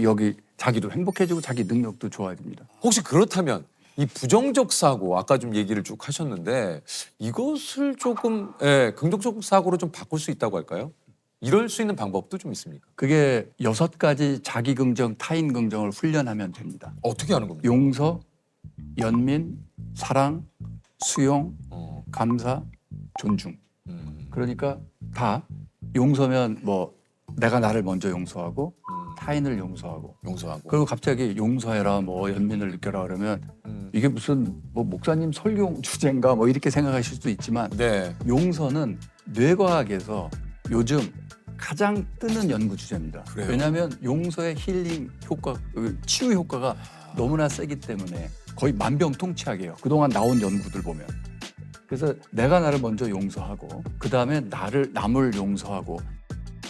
Speaker 9: 여기 자기도 행복해지고 자기 능력도 좋아집니다.
Speaker 1: 혹시 그렇다면 이 부정적 사고 아까 좀 얘기를 쭉 하셨는데 이것을 조금 긍정적 사고로 좀 바꿀 수 있다고 할까요? 이럴 수 있는 방법도 좀 있습니까?
Speaker 9: 그게 6가지 자기 긍정, 타인 긍정을 훈련하면 됩니다.
Speaker 1: 어떻게 하는 겁니까?
Speaker 9: 용서, 연민, 사랑, 수용, 감사, 존중. 그러니까 다 용서면 뭐 내가 나를 먼저 용서하고 타인을 용서하고 그리고 갑자기 용서해라 뭐 연민을 느껴라 그러면 이게 무슨 뭐 목사님 설교 주제인가 뭐 이렇게 생각하실 수도 있지만
Speaker 1: 네.
Speaker 9: 용서는 뇌과학에서 요즘 가장 뜨는 연구 주제입니다.
Speaker 1: 그래요?
Speaker 9: 왜냐하면 용서의 힐링 효과, 치유 효과가 너무나 세기 때문에 거의 만병통치약이에요. 그동안 나온 연구들 보면. 그래서 내가 나를 먼저 용서하고 그 다음에 남을 용서하고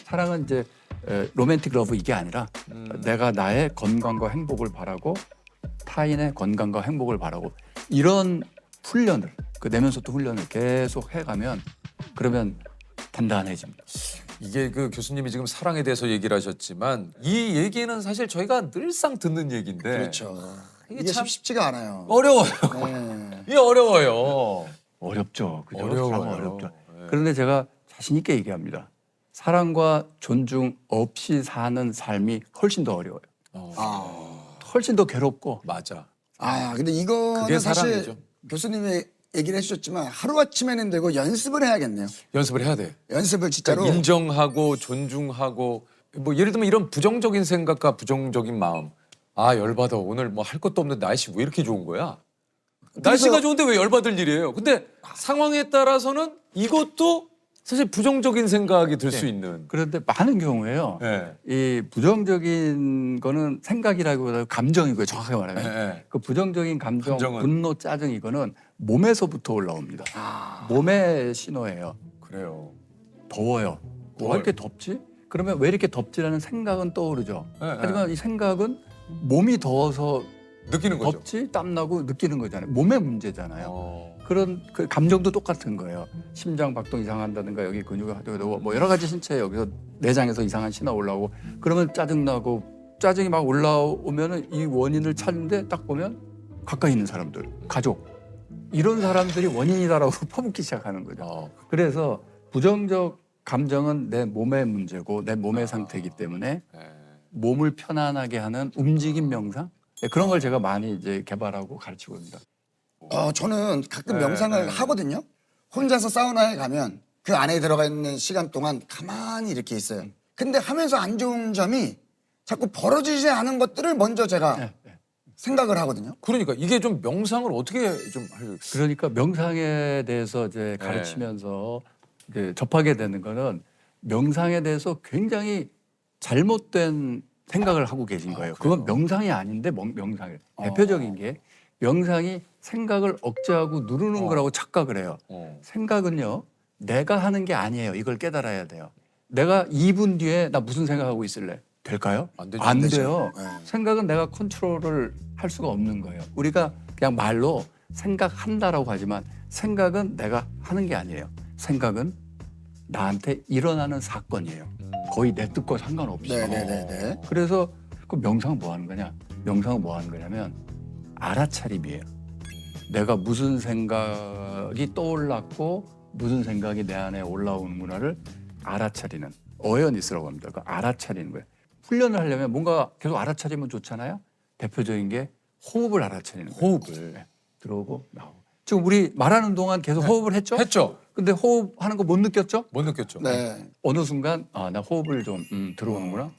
Speaker 9: 사랑은 이제 로맨틱 러브 이게 아니라 내가 나의 건강과 행복을 바라고 타인의 건강과 행복을 바라고 이런 훈련을 그 내면 소통 훈련을 계속 해가면 그러면 단단해집니다.
Speaker 1: 이게 그 교수님이 지금 사랑에 대해서 얘기를 하셨지만 이 얘기는 사실 저희가 늘상 듣는 얘기인데
Speaker 3: 그렇죠.
Speaker 1: 이게
Speaker 3: 이게
Speaker 1: 참
Speaker 3: 쉽지가 않아요.
Speaker 1: 어려워요.
Speaker 3: 네.
Speaker 1: 이게 어려워요.
Speaker 9: 어렵죠. 그죠?
Speaker 1: 어려워요.
Speaker 9: 사랑은 어렵죠.
Speaker 1: 네.
Speaker 9: 그런데 제가 자신 있게 얘기합니다. 사랑과 존중 없이 사는 삶이 훨씬 더 어려워요. 훨씬 더 괴롭고
Speaker 1: 맞아.
Speaker 3: 근데 이거는
Speaker 1: 그게
Speaker 3: 사실
Speaker 1: 사랑이죠.
Speaker 3: 교수님이 얘기를 해주셨지만 하루아침에는 되고 연습을 해야겠네요.
Speaker 1: 연습을 해야 돼.
Speaker 3: 연습을 진짜로.
Speaker 1: 그러니까 인정하고 존중하고 뭐 예를 들면 이런 부정적인 생각과 부정적인 마음. 열받아. 오늘 뭐 할 것도 없는데 날씨 왜 이렇게 좋은 거야? 날씨가 좋은데 왜 열받을 일이에요? 근데 상황에 따라서는 이것도 사실 부정적인 생각이 들 수 있는.
Speaker 9: 그런데 많은 경우에요.
Speaker 1: 네.
Speaker 9: 이 부정적인 거는 생각이라기보다 감정이고요. 정확하게 말하면.
Speaker 1: 네.
Speaker 9: 그 부정적인 감정은 분노, 짜증 이거는 몸에서부터 올라옵니다. 몸의 신호예요.
Speaker 1: 그래요.
Speaker 9: 더워요. 왜 이렇게 덥지? 그러면 왜 이렇게 덥지라는 생각은 떠오르죠.
Speaker 1: 네,
Speaker 9: 하지만 이 생각은 몸이 더워서
Speaker 1: 느끼는 거죠.
Speaker 9: 덥지, 땀나고 느끼는 거잖아요. 몸의 문제잖아요. 그런 그 감정도 똑같은 거예요. 심장 박동 이상한다든가 여기 근육이 하되고 뭐 여러 가지 신체에 여기서 내장에서 이상한 신호 올라오고 그러면 짜증나고 짜증이 막 올라오면은 이 원인을 찾는데 딱 보면 가까이 있는 사람들, 가족 이런 사람들이 원인이다라고 퍼붓기 시작하는 거죠. 그래서 부정적 감정은 내 몸의 문제고 내 몸의 상태이기 때문에 몸을 편안하게 하는 움직임 명상 그런 걸 제가 많이 이제 개발하고 가르치고 있습니다.
Speaker 3: 저는 가끔 명상을 하거든요. 혼자서 사우나에 가면 그 안에 들어가 있는 시간 동안 가만히 이렇게 있어요. 근데 하면서 안 좋은 점이 자꾸 벌어지지 않은 것들을 먼저 제가 생각을 하거든요.
Speaker 1: 그러니까 이게 좀 명상을 어떻게 좀
Speaker 9: 그러니까 명상에 대해서 이제 가르치면서 이제 접하게 되는 거는 명상에 대해서 굉장히 잘못된 생각을 하고 계신 거예요. 그건 명상이 아닌데 명상이에요. 대표적인 게 명상이 생각을 억제하고 누르는 거라고 착각을 해요. 생각은요. 내가 하는 게 아니에요. 이걸 깨달아야 돼요. 내가 2분 뒤에 나 무슨 생각하고 있을래? 될까요?
Speaker 1: 안 되죠.
Speaker 9: 안 돼요. 생각은 내가 컨트롤을 할 수가 없는 거예요. 우리가 그냥 말로 생각한다라고 하지만 생각은 내가 하는 게 아니에요. 생각은 나한테 일어나는 사건이에요. 거의 내 뜻과 상관없이.
Speaker 3: 네네네.
Speaker 9: 그래서 그 명상은 뭐 하는 거냐? 명상은 뭐 하는 거냐면 알아차림이에요. 내가 무슨 생각이 떠올랐고 무슨 생각이 내 안에 올라오는구나를 알아차리는 어웨어니스라고 합니다. 그 알아차리는 거예요. 훈련을 하려면 뭔가 계속 알아차리면 좋잖아요. 대표적인 게 호흡을 알아차리는 거예요.
Speaker 1: 호흡을
Speaker 9: 들어오고 나오고. 지금 우리 말하는 동안 계속 호흡을 했죠?
Speaker 1: 했죠.
Speaker 9: 근데 호흡하는 거 못 느꼈죠?
Speaker 1: 못 느꼈죠.
Speaker 3: 네.
Speaker 9: 어느 순간 나 호흡을 좀 들어오는구나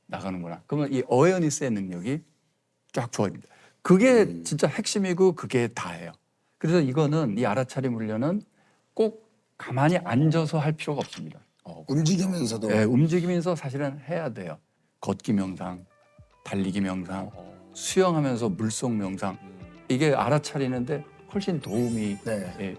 Speaker 9: 나가는구나. 그러면 이 어웨어니스의 능력이 쫙 좋아집니다. 그게 진짜 핵심이고 그게 다예요. 그래서 이거는 이 알아차림 훈련은 꼭 가만히 앉아서 할 필요가 없습니다.
Speaker 3: 움직이면서도.
Speaker 9: 네, 움직이면서 사실은 해야 돼요. 걷기 명상, 달리기 명상, 수영하면서 물속 명상. 이게 알아차리는데 훨씬 도움이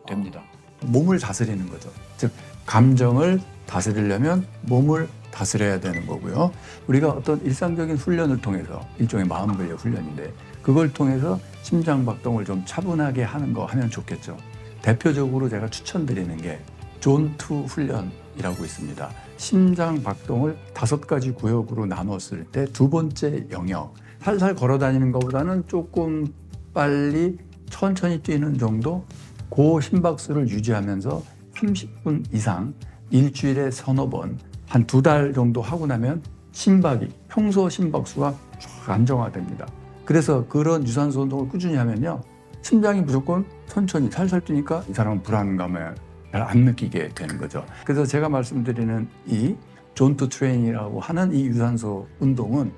Speaker 9: 됩니다. 몸을 다스리는 거죠. 즉 감정을 다스리려면 몸을 다스려야 되는 거고요. 우리가 어떤 일상적인 훈련을 통해서 일종의 마음 근력 훈련인데 그걸 통해서 심장 박동을 좀 차분하게 하는 거 하면 좋겠죠. 대표적으로 제가 추천드리는 게 존2 훈련이라고 있습니다. 심장 박동을 5가지 구역으로 나눴을 때 두 번째 영역, 살살 걸어 다니는 것보다는 조금 빨리 천천히 뛰는 정도, 그 심박수를 유지하면서 30분 이상 일주일에 서너 번, 한 2달 정도 하고 나면 심박이 평소 심박수가 쫙 안정화됩니다. 그래서 그런 유산소 운동을 꾸준히 하면요, 심장이 무조건 천천히 살살 뛰니까 이 사람은 불안감을 잘 안 느끼게 되는 거죠. 그래서 제가 말씀드리는 이 존2 트레이닝이라고 하는 이 유산소 운동은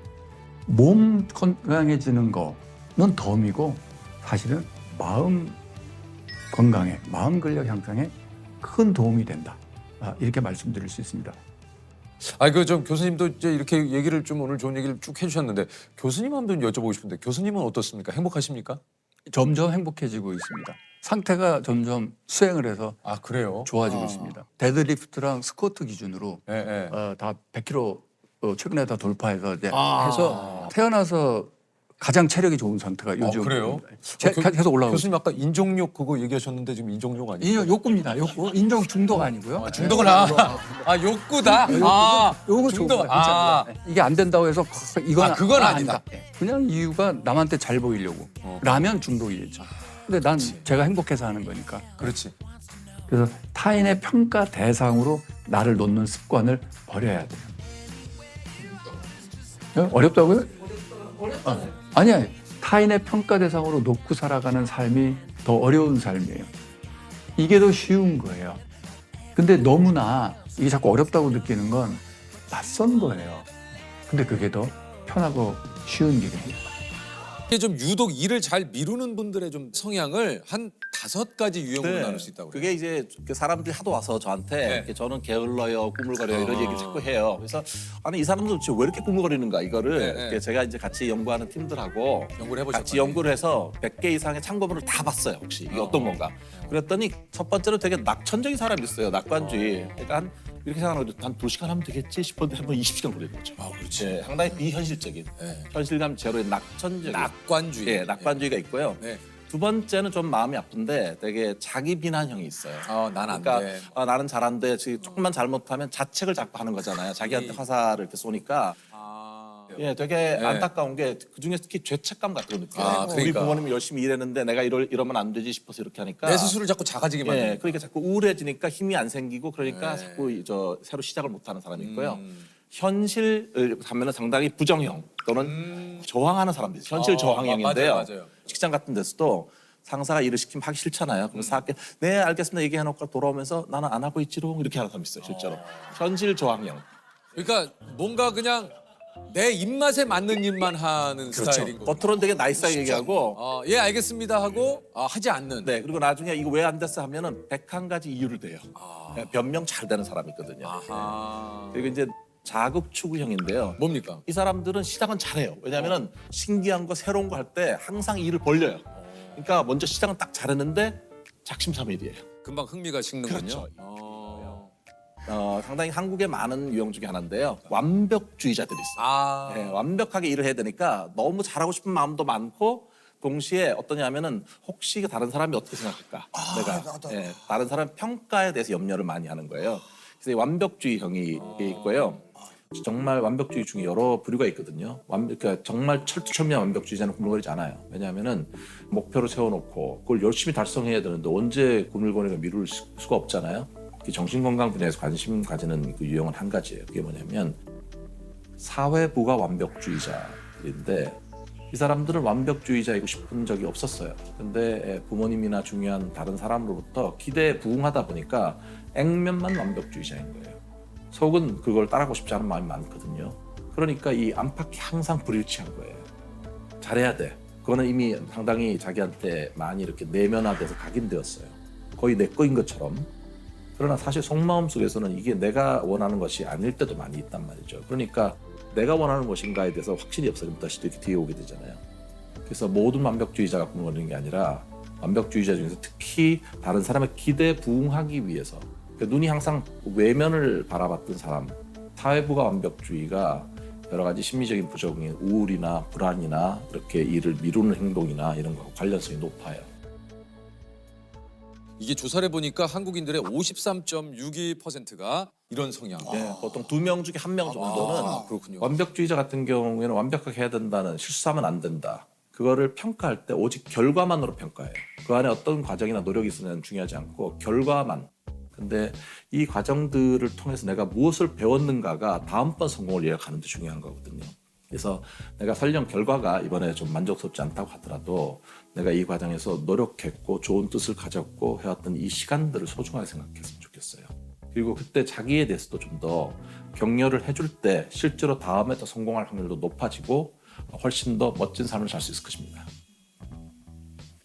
Speaker 9: 몸 건강해지는 거는 덤이고 사실은 마음 건강에, 마음 근력 향상에 큰 도움이 된다. 이렇게 말씀드릴 수 있습니다.
Speaker 1: 그 좀 교수님도 이제 이렇게 얘기를 좀 오늘 좋은 얘기를 쭉 해주셨는데 교수님 한번 여쭤보고 싶은데 교수님은 어떻습니까? 행복하십니까?
Speaker 9: 점점 행복해지고 있습니다. 상태가 점점 수행을 해서
Speaker 1: 그래요?
Speaker 9: 좋아지고 있습니다. 데드리프트랑 스쿼트 기준으로
Speaker 1: 예.
Speaker 9: 다 100kg 최근에 다 돌파해서 이제 해서 태어나서 가장 체력이 좋은 상태가 요즘.
Speaker 1: 그래요?
Speaker 9: 계속 올라오고.
Speaker 1: 교수님 아까 인종욕 그거 얘기하셨는데 지금 인종욕 아니에요?
Speaker 9: 욕구입니다. 욕구. 인종 중독 아니고요.
Speaker 1: 중독은 욕구다.
Speaker 9: 요거
Speaker 1: 중독.
Speaker 9: 이게 안 된다고 해서 이건
Speaker 1: 그건 아니다.
Speaker 9: 그냥 이유가 남한테 잘 보이려고. 라면 중독이겠죠. 근데 난 제가 행복해서 하는 거니까.
Speaker 1: 그렇지.
Speaker 9: 그래서 타인의 평가 대상으로 나를 놓는 습관을 버려야 돼요. 어렵다고요? 아니야. 타인의 평가 대상으로 놓고 살아가는 삶이 더 어려운 삶이에요. 이게 더 쉬운 거예요. 근데 너무나 이게 자꾸 어렵다고 느끼는 건 낯선 거예요. 근데 그게 더 편하고 쉬운 길입니다.
Speaker 1: 이게 좀 유독 일을 잘 미루는 분들의 좀 성향을 한 5가지 유형으로 나눌 수 있다고.
Speaker 10: 그게 이제 사람들이 하도 와서 저한테 저는 게을러요, 꾸물거려요 이런 얘기 자꾸 해요. 그래서 아니 이 사람들 도대체 왜 이렇게 꾸물거리는가 이거를 이렇게 제가 이제 같이 연구하는 팀들하고
Speaker 1: 연구를 해보셨거든요.
Speaker 10: 같이 연구를 해서 100개 이상의 참고문을 다 봤어요. 혹시 이게 어떤 건가? 그랬더니 첫 번째로 되게 낙천적인 사람이 있어요. 낙관주의. 그러니까 이렇게 생각하는 거죠. 한 2시간 하면 되겠지 싶었는데 한번 20시간 걸리는 거죠.
Speaker 1: 그렇지.
Speaker 10: 네, 상당히 비현실적인 현실감 제로의 낙천적인
Speaker 1: 낙관주의.
Speaker 10: 예, 낙관주의가 있고요.
Speaker 1: 네.
Speaker 10: 두 번째는 좀 마음이 아픈데 되게 자기 비난형이 있어요.
Speaker 1: 난 안
Speaker 10: 그러니까
Speaker 1: 돼.
Speaker 10: 나는 잘하는데 조금만 잘못하면 자책을 자꾸 하는 거잖아요. 자기한테 화살을 이렇게 쏘니까. 예, 되게 안타까운 게 그중에 특히 죄책감 같은 거 느껴요. 우리
Speaker 1: 그러니까.
Speaker 10: 부모님이 열심히 일했는데 내가 이러면 안 되지 싶어서 이렇게 하니까.
Speaker 1: 내 스스로를 자꾸 작아지게 만드는.
Speaker 10: 예, 그러니까 자꾸 우울해지니까 힘이 안 생기고 그러니까 자꾸 새로 시작을 못하는 사람이 있고요. 현실을 하면은 상당히 부정형 또는 저항하는 사람들이 현실 저항형인데요.
Speaker 1: 맞아요.
Speaker 10: 직장 같은 데서도 상사가 일을 시키면 하기 싫잖아요. 그럼 사학계 네 알겠습니다 얘기해놓고 돌아오면서 나는 안 하고 있지롱 이렇게 하는 사람이 있어요. 실제로 현실 저항형.
Speaker 1: 그러니까 뭔가 그냥 내 입맛에 맞는 일만 하는 스타일인 거죠.
Speaker 10: 겉으로는 되게 나이스하게 얘기하고
Speaker 1: 예 알겠습니다 하고 하지 않는.
Speaker 10: 네 그리고 나중에 이거 왜 안 됐어 하면은 101가지 이유를 대요. 변명 잘 되는 사람이 있거든요. 그리고 이제 자극추구형인데요.
Speaker 1: 뭡니까?
Speaker 10: 이 사람들은 시작은 잘해요. 왜냐하면 신기한 거 새로운 거 할 때 항상 일을 벌려요. 그러니까 먼저 시작은 딱 잘했는데 작심삼일이에요.
Speaker 1: 금방 흥미가 식는군요.
Speaker 10: 그렇죠. 상당히 한국에 많은 유형 중에 하나인데요. 완벽주의자들이 있어요. 네, 완벽하게 일을 해야 되니까 너무 잘하고 싶은 마음도 많고 동시에 어떠냐면은 혹시 다른 사람이 어떻게 생각할까? 내가 다른 사람 평가에 대해서 염려를 많이 하는 거예요. 그래서 완벽주의형이 있고요. 정말 완벽주의 중에 여러 부류가 있거든요. 그러니까 정말 철두철미한 완벽주의자는 꾸물거리지 않아요. 왜냐하면은 목표를 세워놓고 그걸 열심히 달성해야 되는데 언제 꾸물거리가 미룰 수가 없잖아요. 정신건강 분야에서 관심 가지는 그 유형은 한 가지예요. 그게 뭐냐면 사회부가 완벽주의자인데 이 사람들은 완벽주의자이고 싶은 적이 없었어요. 근데 부모님이나 중요한 다른 사람으로부터 기대에 부응하다 보니까 액면만 완벽주의자인 거예요. 속은 그걸 따라가고 싶지 않은 마음이 많거든요. 그러니까 이 안팎이 항상 불일치한 거예요. 잘해야 돼. 그거는 이미 상당히 자기한테 많이 이렇게 내면화돼서 각인되었어요. 거의 내 거인 것처럼. 그러나 사실 속마음 속에서는 이게 내가 원하는 것이 아닐 때도 많이 있단 말이죠. 그러니까 내가 원하는 것인가에 대해서 확신이 없어요. 그럼 다시 이렇게 뒤에 오게 되잖아요. 그래서 모든 완벽주의자가 꾸물거리는 게 아니라 완벽주의자 중에서 특히 다른 사람의 기대에 부응하기 위해서 그러니까 눈이 항상 외면을 바라봤던 사람, 사회부가 완벽주의가 여러 가지 심리적인 부정인 우울이나 불안이나 이렇게 일을 미루는 행동이나 이런 거하고 관련성이 높아요.
Speaker 1: 이게 조사를 해보니까 한국인들의 53.62%가 이런 성향.
Speaker 10: 네, 보통 2명 중에 1명 정도는
Speaker 1: 그렇군요.
Speaker 10: 완벽주의자 같은 경우에는 완벽하게 해야 된다는 실수하면 안 된다. 그거를 평가할 때 오직 결과만으로 평가해요. 그 안에 어떤 과정이나 노력이 있으면 중요하지 않고 결과만. 근데 이 과정들을 통해서 내가 무엇을 배웠는가가 다음번 성공을 예약하는 데 중요한 거거든요. 그래서 내가 설령 결과가 이번에 좀 만족스럽지 않다고 하더라도 내가 이 과정에서 노력했고 좋은 뜻을 가졌고 해왔던 이 시간들을 소중하게 생각했으면 좋겠어요. 그리고 그때 자기에 대해서도 좀 더 격려를 해줄 때 실제로 다음에 더 성공할 확률도 높아지고 훨씬 더 멋진 삶을 살 수 있을 것입니다.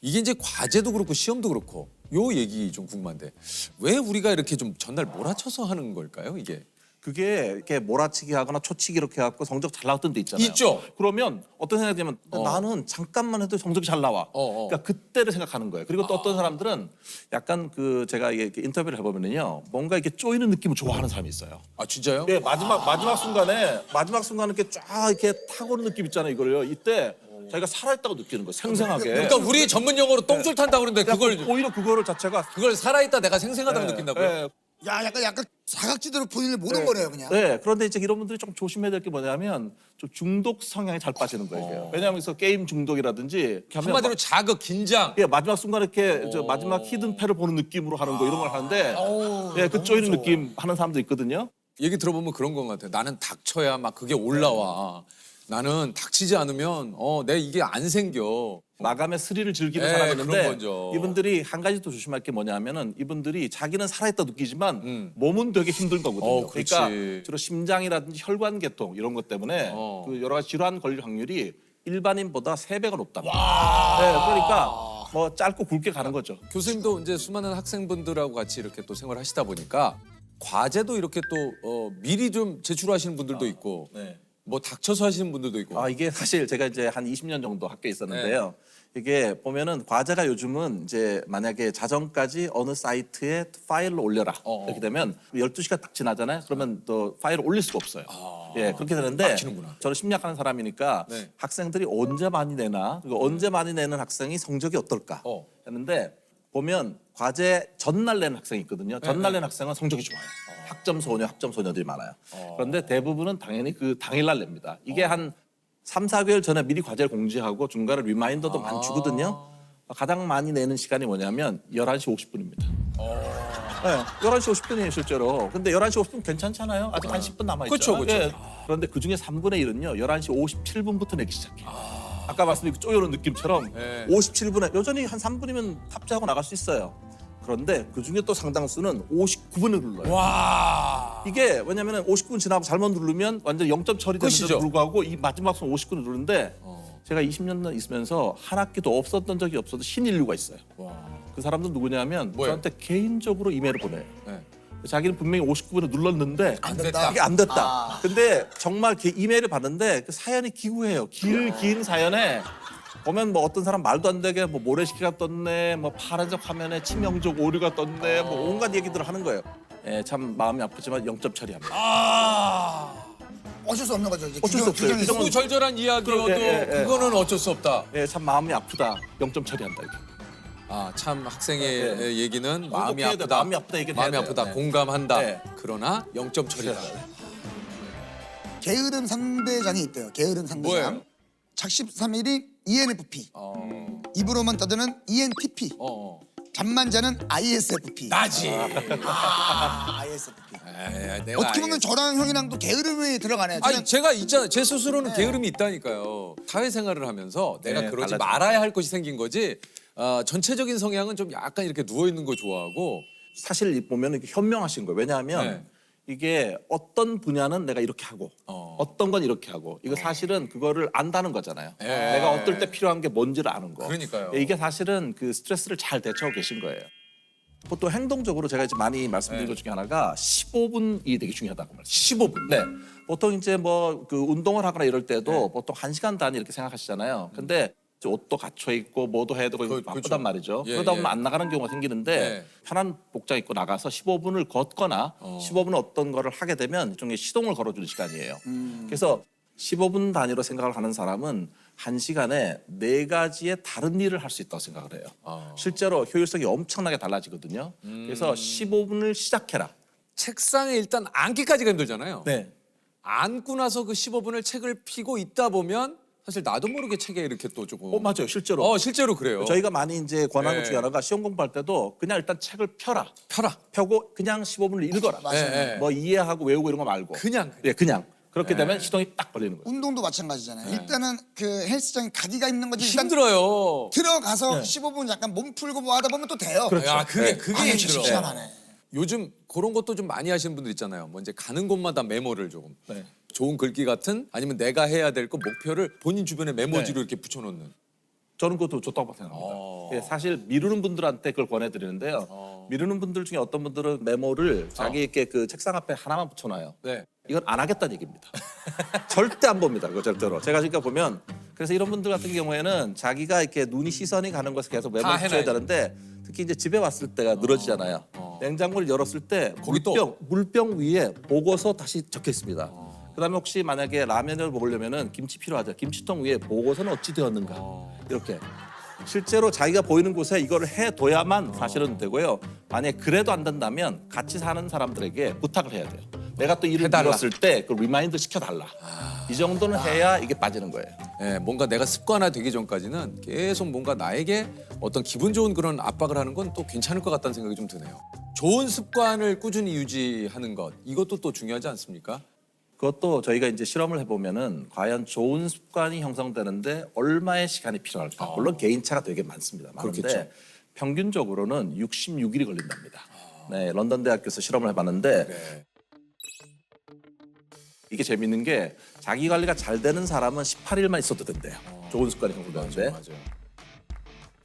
Speaker 1: 이게 이제 과제도 그렇고 시험도 그렇고 요 얘기 좀 궁금한데 왜 우리가 이렇게 좀 전날 몰아쳐서 하는 걸까요? 이게
Speaker 10: 그게 이렇게 몰아치기 하거나 초치기 이렇게 해갖고 성적 잘 나왔던 데 있잖아요.
Speaker 1: 있죠.
Speaker 10: 그러면 어떤 생각이 들면 나는 잠깐만 해도 성적이 잘 나와. 그러니까 그때를 생각하는 거예요. 그리고 또 어떤 사람들은 약간 그 제가 이게 이렇게 인터뷰를 해보면요, 뭔가 이렇게 쪼이는 느낌을 좋아하는 사람이 있어요.
Speaker 1: 아 진짜요?
Speaker 10: 네, 마지막 순간에 이렇게 쫙 이렇게 타고 오는 느낌 있잖아요. 이거를요. 이때 자기가 살아있다고 느끼는 거예요. 생생하게.
Speaker 1: 그러니까 우리 전문 용어로 똥줄 탄다고 그러는데 그걸
Speaker 10: 오히려 그거를 자체가
Speaker 1: 그걸 살아있다 내가 생생하다고
Speaker 10: 네,
Speaker 1: 느낀다고요?
Speaker 10: 네.
Speaker 3: 야, 약간 사각지대로 본인을 모는 거네요, 그냥.
Speaker 10: 네, 그런데 이제 이런 분들이 좀 조심해야 될 게 뭐냐면 좀 중독 성향이 잘 빠지는 거예요. 왜냐하면 그래서 게임 중독이라든지 이렇게 하면
Speaker 1: 한마디로 자극, 긴장.
Speaker 10: 예, 마지막 순간에 이렇게 저 마지막 히든패를 보는 느낌으로 하는 거 이런 걸 하는데 예, 그 쪼이는 느낌 하는 사람도 있거든요.
Speaker 1: 얘기 들어보면 그런 것 같아요. 나는 닥쳐야 막 그게 올라와. 나는 닥치지 않으면 내 이게 안 생겨.
Speaker 10: 마감의 스릴을 즐기는
Speaker 1: 네,
Speaker 10: 사람이
Speaker 1: 그런
Speaker 10: 있는데
Speaker 1: 거죠.
Speaker 10: 이분들이 한 가지 또 조심할 게 뭐냐면은 이분들이 자기는 살아있다 느끼지만 몸은 되게 힘든 거거든요.
Speaker 1: 그렇지.
Speaker 10: 그러니까 주로 심장이라든지 혈관 계통 이런 것 때문에 그 여러 가지 질환 걸릴 확률이 일반인보다 3배가 높답니다. 네, 그러니까 뭐 짧고 굵게 가는 거죠.
Speaker 1: 교수님도 이제 수많은 학생분들하고 같이 이렇게 또 생활하시다 보니까 과제도 이렇게 또 미리 좀 제출하시는 분들도 있고
Speaker 10: 네.
Speaker 1: 뭐 닥쳐서 하시는 분들도 있고.
Speaker 10: 이게 사실 제가 이제 한 20년 정도 학교에 있었는데요. 이게 보면은 과제가 요즘은 이제 만약에 자정까지 어느 사이트에 파일을 올려라 이렇게 되면 12시가 딱 지나잖아요. 그러면 또 파일을 올릴 수가 없어요. 예, 그렇게 되는데
Speaker 1: 막히는구나.
Speaker 10: 저는 심리학하는 사람이니까
Speaker 1: 네.
Speaker 10: 학생들이 언제 많이 내나 그리고 언제 많이 내는 학생이 성적이 어떨까 했는데 보면 과제 전날 내는 학생이 있거든요. 전날 내는 학생은 성적이 좋아요. 학점 소녀들이 많아요. 그런데 대부분은 당연히 그 당일날 냅니다. 이게 한 3, 4개월 전에 미리 과제를 공지하고 중간에 리마인더도 많이 주거든요. 가장 많이 내는 시간이 뭐냐면 11시 50분입니다. 네, 11시 50분이에요 실제로. 근데 11시 50분 괜찮잖아요. 아직 한 10분 남아있죠.
Speaker 1: 그렇죠.
Speaker 10: 그런데 그중에 3분의 1은요 11시 57분부터 내기 시작해요. 아까 말씀드린 그 쪼여오는 느낌처럼
Speaker 1: 네.
Speaker 10: 57분에 여전히 한 3분이면 탑재하고 나갈 수 있어요. 그런데 그중에 또 상당수는 59분을 눌러요.
Speaker 1: 와.
Speaker 10: 이게 왜냐면 59분 지나고 잘못 누르면 완전 0점 처리되는데도
Speaker 1: 끝이죠.
Speaker 10: 불구하고 이 마지막 순 59분 누르는데 제가 20년 있으면서 한 학기도 없었던 적이 없어도 신인류가 있어요. 그 사람들은 누구냐면
Speaker 1: 뭐예요?
Speaker 10: 저한테 개인적으로 이메일을 보내요.
Speaker 1: 네.
Speaker 10: 자기는 분명히 59분에 눌렀는데
Speaker 1: 안 됐다.
Speaker 10: 이게 안 됐다. 근데 정말 이메일을 봤는데 그 사연이 기구해요. 긴 사연에 보면 뭐 어떤 사람 말도 안 되게 뭐 모래시계가 떴네, 뭐 파란색 화면에 치명적 오류가 떴네, 뭐 온갖 얘기들을 하는 거예요. 예, 참 마음이 아프지만 0점 처리합니다.
Speaker 3: 어쩔 수 없는 거죠. 이제
Speaker 10: 어쩔 수 없어요.
Speaker 3: 규정이 있어요.
Speaker 1: 구절절한 이야기여도
Speaker 10: 예.
Speaker 1: 그거는 어쩔 수 없다.
Speaker 10: 예, 참 마음이 아프다. 0점 처리한다 이렇게.
Speaker 1: 참 학생의 얘기는 마음이
Speaker 10: 행복해야 돼.
Speaker 1: 아프다.
Speaker 10: 마음이 아프다 얘기를
Speaker 1: 마음이
Speaker 10: 해야 돼요.
Speaker 1: 아프다.
Speaker 10: 네.
Speaker 1: 공감한다.
Speaker 10: 네.
Speaker 1: 그러나 0점 처리다.
Speaker 3: 게으름 상대장이 있대요. 게으름 상대장.
Speaker 1: 뭐예요?
Speaker 3: 착십 3일이 ENFP. 입으로만 떠드는 ENTP. 잠만 자는 ISFP.
Speaker 1: 나지.
Speaker 3: ISFP.
Speaker 1: 내가
Speaker 3: 어떻게 보면 저랑 형이랑도 게으름이 들어가네요.
Speaker 1: 아니
Speaker 3: 저는
Speaker 1: 제가 있잖아요. 제 스스로는 게으름이 있다니까요. 사회생활을 하면서 내가
Speaker 10: 네,
Speaker 1: 그러지
Speaker 10: 달라져.
Speaker 1: 말아야 할 것이 생긴 거지. 전체적인 성향은 좀 약간 이렇게 누워 있는 거 좋아하고.
Speaker 10: 사실 보면 이게 현명하신 거예요. 왜냐하면
Speaker 1: 네.
Speaker 10: 이게 어떤 분야는 내가 이렇게 하고 어떤 건 이렇게 하고 이거 사실은 그거를 안다는 거잖아요.
Speaker 1: 예.
Speaker 10: 내가 어떨 때 필요한 게 뭔지를 아는 거.
Speaker 1: 그러니까요.
Speaker 10: 이게 사실은 그 스트레스를 잘 대처하고 계신 거예요. 보통 행동적으로 제가 이제 많이 말씀드린 것 중에 하나가 15분이 되게 중요하다고 말씀드려요. 15분. 네. 보통 이제 뭐 그 운동을 하거나 이럴 때도 보통 1시간 단위 이렇게 생각하시잖아요. 근데 옷도 갖춰 입고 뭐도 해야 되고 이거 바쁘단
Speaker 1: 그렇죠.
Speaker 10: 말이죠.
Speaker 1: 예,
Speaker 10: 그러다
Speaker 1: 예.
Speaker 10: 보면 안 나가는 경우가 생기는데
Speaker 1: 예.
Speaker 10: 편한 복장 입고 나가서 15분을 걷거나 15분 어떤 거를 하게 되면 일종의 시동을 걸어주는 시간이에요. 그래서 15분 단위로 생각을 하는 사람은 1시간에 4가지의 다른 일을 할 수 있다고 생각을 해요. 실제로 효율성이 엄청나게 달라지거든요. 그래서 15분을 시작해라.
Speaker 1: 책상에 일단 앉기까지가 힘들잖아요.
Speaker 10: 네.
Speaker 1: 앉고 나서 그 15분을 책을 펴고 있다 보면 사실 나도 모르게 책에 이렇게 또 조금
Speaker 10: 맞아요. 실제로.
Speaker 1: 실제로 그래요.
Speaker 10: 저희가 많이 이제 권하는
Speaker 1: 네.
Speaker 10: 것 중에 하나가 시험 공부할 때도 그냥 일단 책을 펴라.
Speaker 1: 펴라.
Speaker 10: 펴고 그냥 15분을 읽어라.
Speaker 1: 맞아요.
Speaker 10: 뭐 이해하고 외우고 이런 거 말고.
Speaker 1: 그냥.
Speaker 10: 예, 그냥. 그렇게 되면 시동이 딱 걸리는 거예요.
Speaker 3: 운동도 마찬가지잖아요. 일단은 그 헬스장에 가기가 힘든 거지. 일단
Speaker 1: 힘들어요.
Speaker 3: 들어가서 15분 약간 몸 풀고 뭐 하다 보면 또 돼요.
Speaker 1: 야, 그게
Speaker 3: 아,
Speaker 1: 힘들어.
Speaker 3: 시간 안에.
Speaker 1: 요즘 그런 것도 좀 많이 하시는 분들 있잖아요. 뭐 이제 가는 곳마다 메모를 조금.
Speaker 10: 네.
Speaker 1: 좋은 글귀 같은 아니면 내가 해야 될 거 목표를 본인 주변에 메모지로 이렇게 붙여놓는.
Speaker 10: 저는 그것도 좋다고 생각합니다. 예, 사실 미루는 분들한테 그걸 권해드리는데요. 미루는 분들 중에 어떤 분들은 메모를 자기에게 그 책상 앞에 하나만 붙여놔요.
Speaker 1: 네.
Speaker 10: 이건 안 하겠다는 얘기입니다. 절대 안 봅니다. 그거 절대로. 제가 지금 보면 그래서 이런 분들 같은 경우에는 자기가 이렇게 눈이 시선이 가는 것을 계속
Speaker 1: 다
Speaker 10: 메모를 붙여야
Speaker 1: 해놔야죠.
Speaker 10: 되는데 특히 이제 집에 왔을 때가 늘어지잖아요. 냉장고를 열었을 때
Speaker 1: 거기 또?
Speaker 10: 물병 위에 보고서 다시 적혀 있습니다. 그다음에 혹시 만약에 라면을 먹으려면은 김치 필요하죠. 김치통 위에 보고서는 어찌 되었는가 이렇게 실제로 자기가 보이는 곳에 이거를 해둬야만 사실은 되고요. 만약에 그래도 안 된다면 같이 사는 사람들에게 부탁을 해야 돼요. 내가 또 일을
Speaker 1: 해달라.
Speaker 10: 미뤘을 때 그 리마인드 시켜달라. 이 정도는 해야 이게 빠지는 거예요.
Speaker 1: 예, 뭔가 내가 습관화 되기 전까지는 계속 뭔가 나에게 어떤 기분 좋은 그런 압박을 하는 건 또 괜찮을 것 같다는 생각이 좀 드네요. 좋은 습관을 꾸준히 유지하는 것 이것도 또 중요하지 않습니까?
Speaker 10: 그것도 저희가 이제 실험을 해보면은 과연 좋은 습관이 형성되는데 얼마의 시간이 필요할까? 물론 개인차가 되게 많습니다. 많은데
Speaker 1: 그렇겠죠.
Speaker 10: 평균적으로는 66일이 걸린답니다. 네, 런던 대학교에서 실험을 해봤는데
Speaker 1: 네.
Speaker 10: 이게 재밌는 게 자기 관리가 잘 되는 사람은 18일만 있어도 된대요. 좋은 습관이 형성되는데
Speaker 1: 맞아요.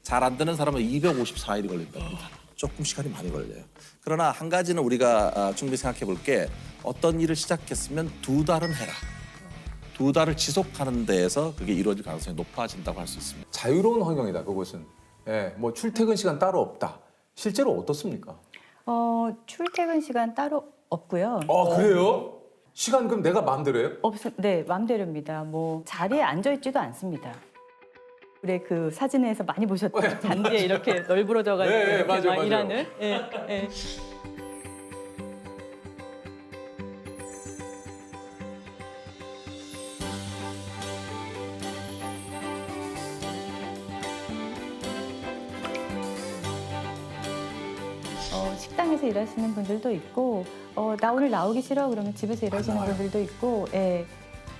Speaker 10: 잘 안 되는 사람은 254일이 걸린답니다. 조금 시간이 많이 걸려요. 그러나 한 가지는 우리가 충분히 생각해 볼 게 어떤 일을 시작했으면 2달은 해라. 2달을 지속하는 데에서 그게 이루어질 가능성이 높아진다고 할 수 있습니다.
Speaker 1: 자유로운 환경이다 그곳은. 예, 뭐 출퇴근 시간 따로 없다. 실제로 어떻습니까?
Speaker 11: 출퇴근 시간 따로 없고요.
Speaker 1: 그래요? 시간 그럼 내가 마음대로 해요?
Speaker 11: 네, 마음대로입니다. 뭐 자리에 앉아 있지도 않습니다. 그래 그 사진에서 많이 보셨죠? 잔디에 이렇게 널브러져가지고
Speaker 1: 네,
Speaker 11: 이렇게
Speaker 1: 맞아요,
Speaker 11: 막
Speaker 1: 맞아요.
Speaker 11: 일하는. 예, 예. 식당에서 일하시는 분들도 있고 나 오늘 나오기 싫어 그러면 집에서 일하시는 분들도 있고 예.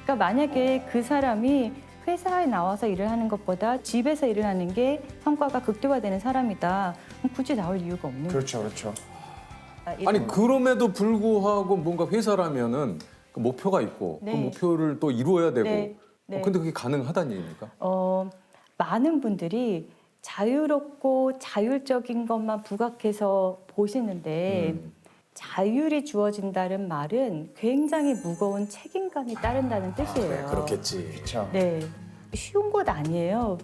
Speaker 11: 그러니까 만약에 그 사람이 회사에 나와서 일을 하는 것보다 집에서 일을 하는 게 성과가 극대화되는 사람이다. 그럼 굳이 나올 이유가 없는 거죠.
Speaker 2: 그렇죠.
Speaker 1: 아니 그럼에도 불구하고 뭔가 회사라면은 그 목표가 있고
Speaker 11: 네.
Speaker 1: 그 목표를 또 이루어야 되고.
Speaker 11: 네, 네.
Speaker 1: 근데 그게 가능하다는 얘기입니까?
Speaker 11: 많은 분들이 자유롭고 자율적인 것만 부각해서 보시는데 자율이 주어진다는 말은 굉장히 무거운 책임감이 따른다는 뜻이에요.
Speaker 1: 그렇겠지.
Speaker 2: 그렇죠.
Speaker 11: 네. 쉬운 것 아니에요.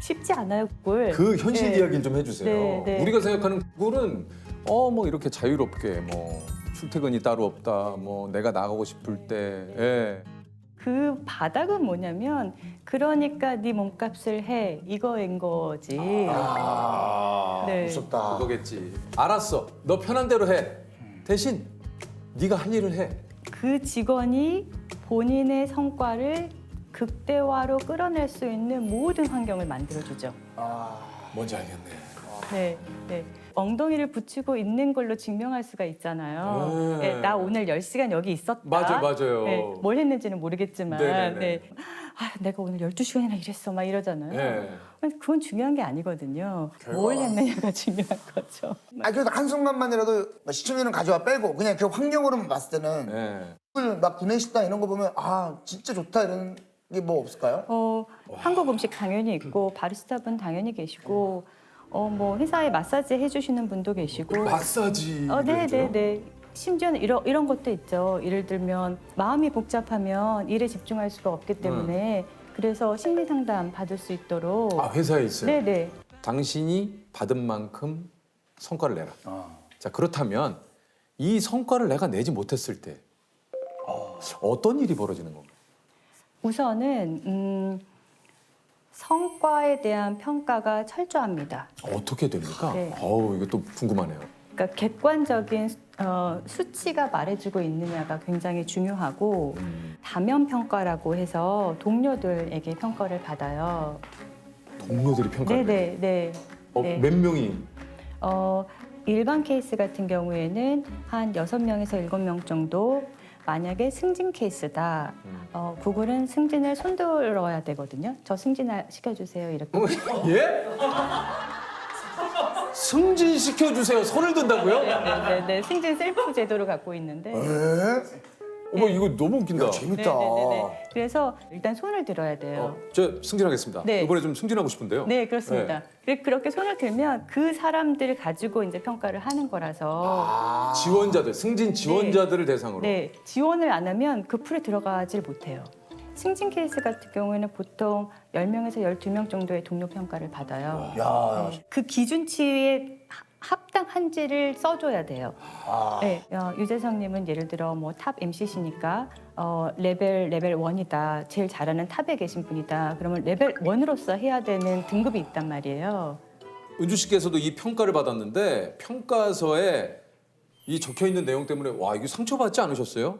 Speaker 11: 쉽지 않아요, 그걸.
Speaker 1: 그 현실
Speaker 11: 네.
Speaker 1: 이야기를 좀 해주세요.
Speaker 11: 네, 네.
Speaker 1: 우리가 생각하는 꿀은 뭐 이렇게 자유롭게 뭐 출퇴근이 따로 없다. 뭐 내가 나가고 싶을 때. 예.
Speaker 11: 그 바닥은 뭐냐면 그러니까 네 몸값을 해 이거인 거지. 네.
Speaker 3: 무섭다.
Speaker 1: 그거겠지. 알았어. 너 편한 대로 해. 대신 네가 할 일을 해.
Speaker 11: 그 직원이 본인의 성과를 극대화로 끌어낼 수 있는 모든 환경을 만들어주죠.
Speaker 1: 뭔지 알겠네.
Speaker 11: 네, 네. 엉덩이를 붙이고 있는 걸로 증명할 수가 있잖아요.
Speaker 1: 네.
Speaker 11: 네, 나 오늘 10시간 여기 있었다.
Speaker 1: 맞아요.
Speaker 11: 네, 뭘 했는지는 모르겠지만
Speaker 1: 네네네.
Speaker 11: 네. 내가 오늘 12시간이나 일했어 막 이러잖아요.
Speaker 1: 네.
Speaker 11: 그건 중요한 게 아니거든요. 뭘 했느냐가 중요한 거죠.
Speaker 3: 그래도 한순간만이라도 시청률은 가져와 빼고 그냥 그 환경으로만 봤을 때는
Speaker 1: 네.
Speaker 3: 막 구내식당 이런 거 보면 진짜 좋다 이런 게 뭐 없을까요?
Speaker 11: 한국 음식 당연히 있고 바리스타분 당연히 계시고 뭐 회사에 마사지 해주시는 분도 계시고
Speaker 1: 마사지.
Speaker 11: 네네네. 심지어는 이런 것도 있죠. 예를 들면 마음이 복잡하면 일에 집중할 수가 없기 때문에 그래서 심리 상담 받을 수 있도록.
Speaker 1: 아, 회사에 있어요.
Speaker 11: 네네.
Speaker 1: 당신이 받은 만큼 성과를 내라. 자, 그렇다면 이 성과를 내가 내지 못했을 때 어떤 일이 벌어지는 건가요?
Speaker 11: 우선은 성과에 대한 평가가 철저합니다.
Speaker 1: 어떻게 됩니까?
Speaker 11: 네.
Speaker 1: 어우, 이거 또 궁금하네요.
Speaker 11: 그러니까 객관적인 수치가 말해주고 있느냐가 굉장히 중요하고 다면 평가라고 해서 동료들에게 평가를 받아요.
Speaker 1: 동료들이 평가를
Speaker 11: 네네 네. 네.
Speaker 1: 몇 명이?
Speaker 11: 일반 케이스 같은 경우에는 한 6명에서 7명 정도. 만약에 승진 케이스다. 구글은 승진을 손들어야 되거든요. 저 승진 시켜주세요 이렇게.
Speaker 1: 예? 승진시켜주세요. 손을 든다고요?
Speaker 11: 네네 승진 셀프 제도를 갖고 있는데.
Speaker 1: 어머, 이거 너무 웃긴다.
Speaker 3: 재밌다.
Speaker 11: 네네네. 그래서 일단 손을 들어야 돼요.
Speaker 1: 저 승진하겠습니다.
Speaker 11: 네.
Speaker 1: 이번에 좀 승진하고 싶은데요.
Speaker 11: 네, 그렇습니다. 그렇게 손을 들면 그 사람들을 가지고 이제 평가를 하는 거라서.
Speaker 1: 지원자들, 승진 지원자들을 대상으로.
Speaker 11: 네, 지원을 안 하면 그 풀에 들어가질 못해요. 승진 케이스 같은 경우에는 보통 10명에서 12명 정도의 동료 평가를 받아요.
Speaker 3: 야,
Speaker 11: 네, 그 기준치에 합당한지를 써줘야 돼요. 네, 유재석님은 예를 들어 뭐 탑 MC시니까 레벨 1이다. 제일 잘하는 탑에 계신 분이다. 그러면 레벨 1으로서 해야 되는 등급이 있단 말이에요.
Speaker 1: 은주 씨께서도 이 평가를 받았는데 평가서에 이 적혀 있는 내용 때문에 와, 이거 상처받지 않으셨어요?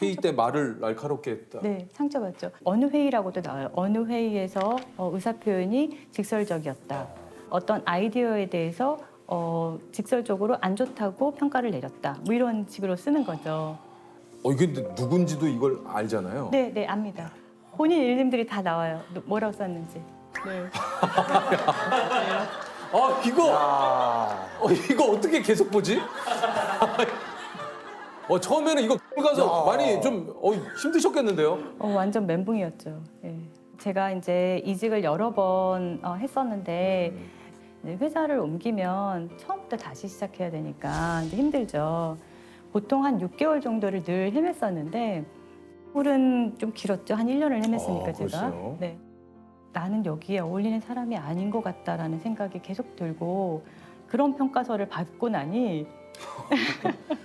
Speaker 1: 회의 때 말을 날카롭게 했다.
Speaker 11: 네, 상처받죠. 어느 회의라고도 나와요. 어느 회의에서 의사 표현이 직설적이었다. 어떤 아이디어에 대해서 직설적으로 안 좋다고 평가를 내렸다. 뭐 이런 식으로 쓰는 거죠.
Speaker 1: 이게 근데 누군지도 이걸 알잖아요.
Speaker 11: 네, 네, 압니다. 본인 이름들이 다 나와요. 뭐라고 썼는지. 네.
Speaker 1: 이거 어떻게 계속 보지? 처음에는 이거 가서 많이 좀 힘드셨겠는데요?
Speaker 11: 완전 멘붕이었죠. 예. 제가 이제 이직을 여러 번 했었는데 회사를 옮기면 처음부터 다시 시작해야 되니까 이제 힘들죠. 보통 한 6개월 정도를 늘 헤맸었는데 홀은 좀 길었죠. 한 1년을 헤맸으니까 제가.
Speaker 1: 벌써요?
Speaker 11: 네. 나는 여기에 어울리는 사람이 아닌 것 같다라는 생각이 계속 들고 그런 평가서를 받고 나니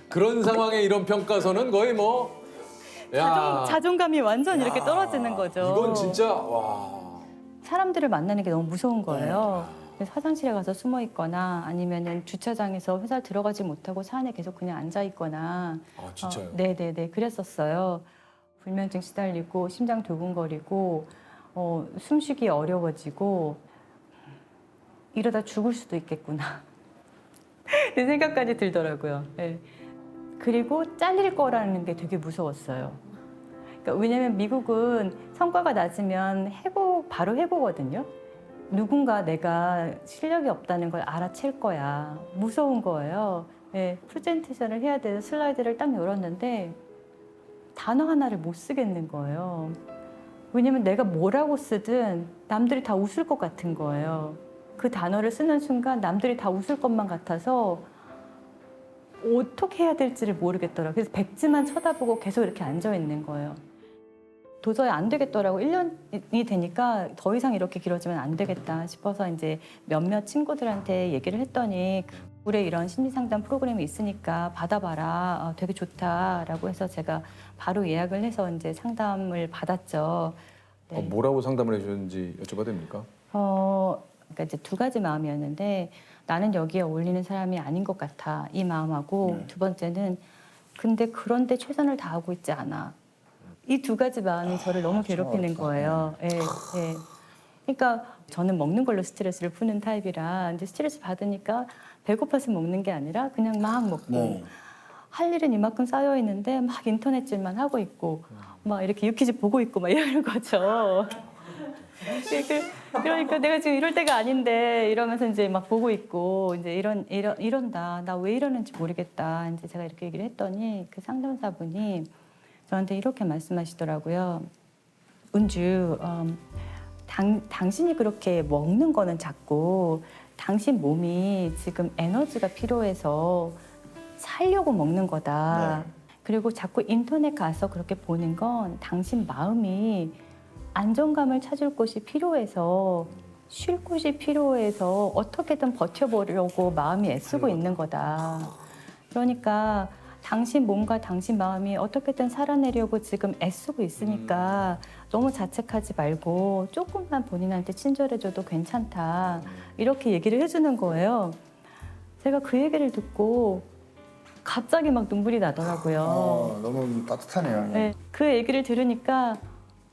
Speaker 1: 그런 상황에 이런 평가서는 거의 뭐
Speaker 11: 자존감이 완전 이렇게 떨어지는 거죠.
Speaker 1: 이건 진짜 와.
Speaker 11: 사람들을 만나는 게 너무 무서운 거예요. 그래서 화장실에 가서 숨어 있거나 아니면은 주차장에서 회사를 들어가지 못하고 차 안에 계속 그냥 앉아 있거나.
Speaker 1: 진짜요?
Speaker 11: 네네네 그랬었어요. 불면증 시달리고 심장 두근거리고 숨쉬기 어려워지고 이러다 죽을 수도 있겠구나. 그 생각까지 들더라고요. 네. 그리고 잘릴 거라는 게 되게 무서웠어요. 그러니까 왜냐면 미국은 성과가 낮으면 바로 해고거든요. 누군가 내가 실력이 없다는 걸 알아챌 거야. 무서운 거예요. 네, 프레젠테이션을 해야 돼서 슬라이드를 딱 열었는데 단어 하나를 못 쓰겠는 거예요. 왜냐면 내가 뭐라고 쓰든 남들이 다 웃을 것 같은 거예요. 그 단어를 쓰는 순간 남들이 다 웃을 것만 같아서 어떻게 해야 될지를 모르겠더라고요. 그래서 백지만 쳐다보고 계속 이렇게 앉아 있는 거예요. 도저히 안 되겠더라고. 1년이 되니까 더 이상 이렇게 길어지면 안 되겠다 싶어서 이제 몇몇 친구들한테 얘기를 했더니 올해 이런 심리상담 프로그램이 있으니까 받아봐라. 되게 좋다라고 해서 제가 바로 예약을 해서 이제 상담을 받았죠. 네.
Speaker 1: 뭐라고 상담을 해주는지 여쭤봐도 됩니까?
Speaker 11: 그러니까 이제 두 가지 마음이었는데 나는 여기에 어울리는 사람이 아닌 것 같아. 이 마음하고 두 번째는 그런데 최선을 다하고 있지 않아. 이 두 가지 마음이 저를 너무 괴롭히는 거예요. 예, 예. 그러니까 저는 먹는 걸로 스트레스를 푸는 타입이라 이제 스트레스 받으니까 배고파서 먹는 게 아니라 그냥 막 먹고 할 일은 이만큼 쌓여 있는데 막 인터넷질만 하고 있고 막 이렇게 유퀴즈 보고 있고 막 이러는 거죠. 그러니까 내가 지금 이럴 때가 아닌데 이러면서 이제 막 보고 있고 이제 이런다. 나 왜 이러는지 모르겠다. 이제 제가 이렇게 얘기를 했더니 그 상담사분이 저한테 이렇게 말씀하시더라고요. 은주, 당신이 그렇게 먹는 거는 자꾸 당신 몸이 지금 에너지가 필요해서 살려고 먹는 거다. 그리고 자꾸 인터넷 가서 그렇게 보는 건 당신 마음이 안정감을 찾을 곳이 필요해서 쉴 곳이 필요해서 어떻게든 버텨보려고 마음이 애쓰고 있는 거다. 그러니까 당신 몸과 당신 마음이 어떻게든 살아내려고 지금 애쓰고 있으니까 너무 자책하지 말고 조금만 본인한테 친절해줘도 괜찮다. 이렇게 얘기를 해주는 거예요. 제가 그 얘기를 듣고 갑자기 막 눈물이 나더라고요.
Speaker 3: 너무 따뜻하네요.
Speaker 11: 네, 그 얘기를 들으니까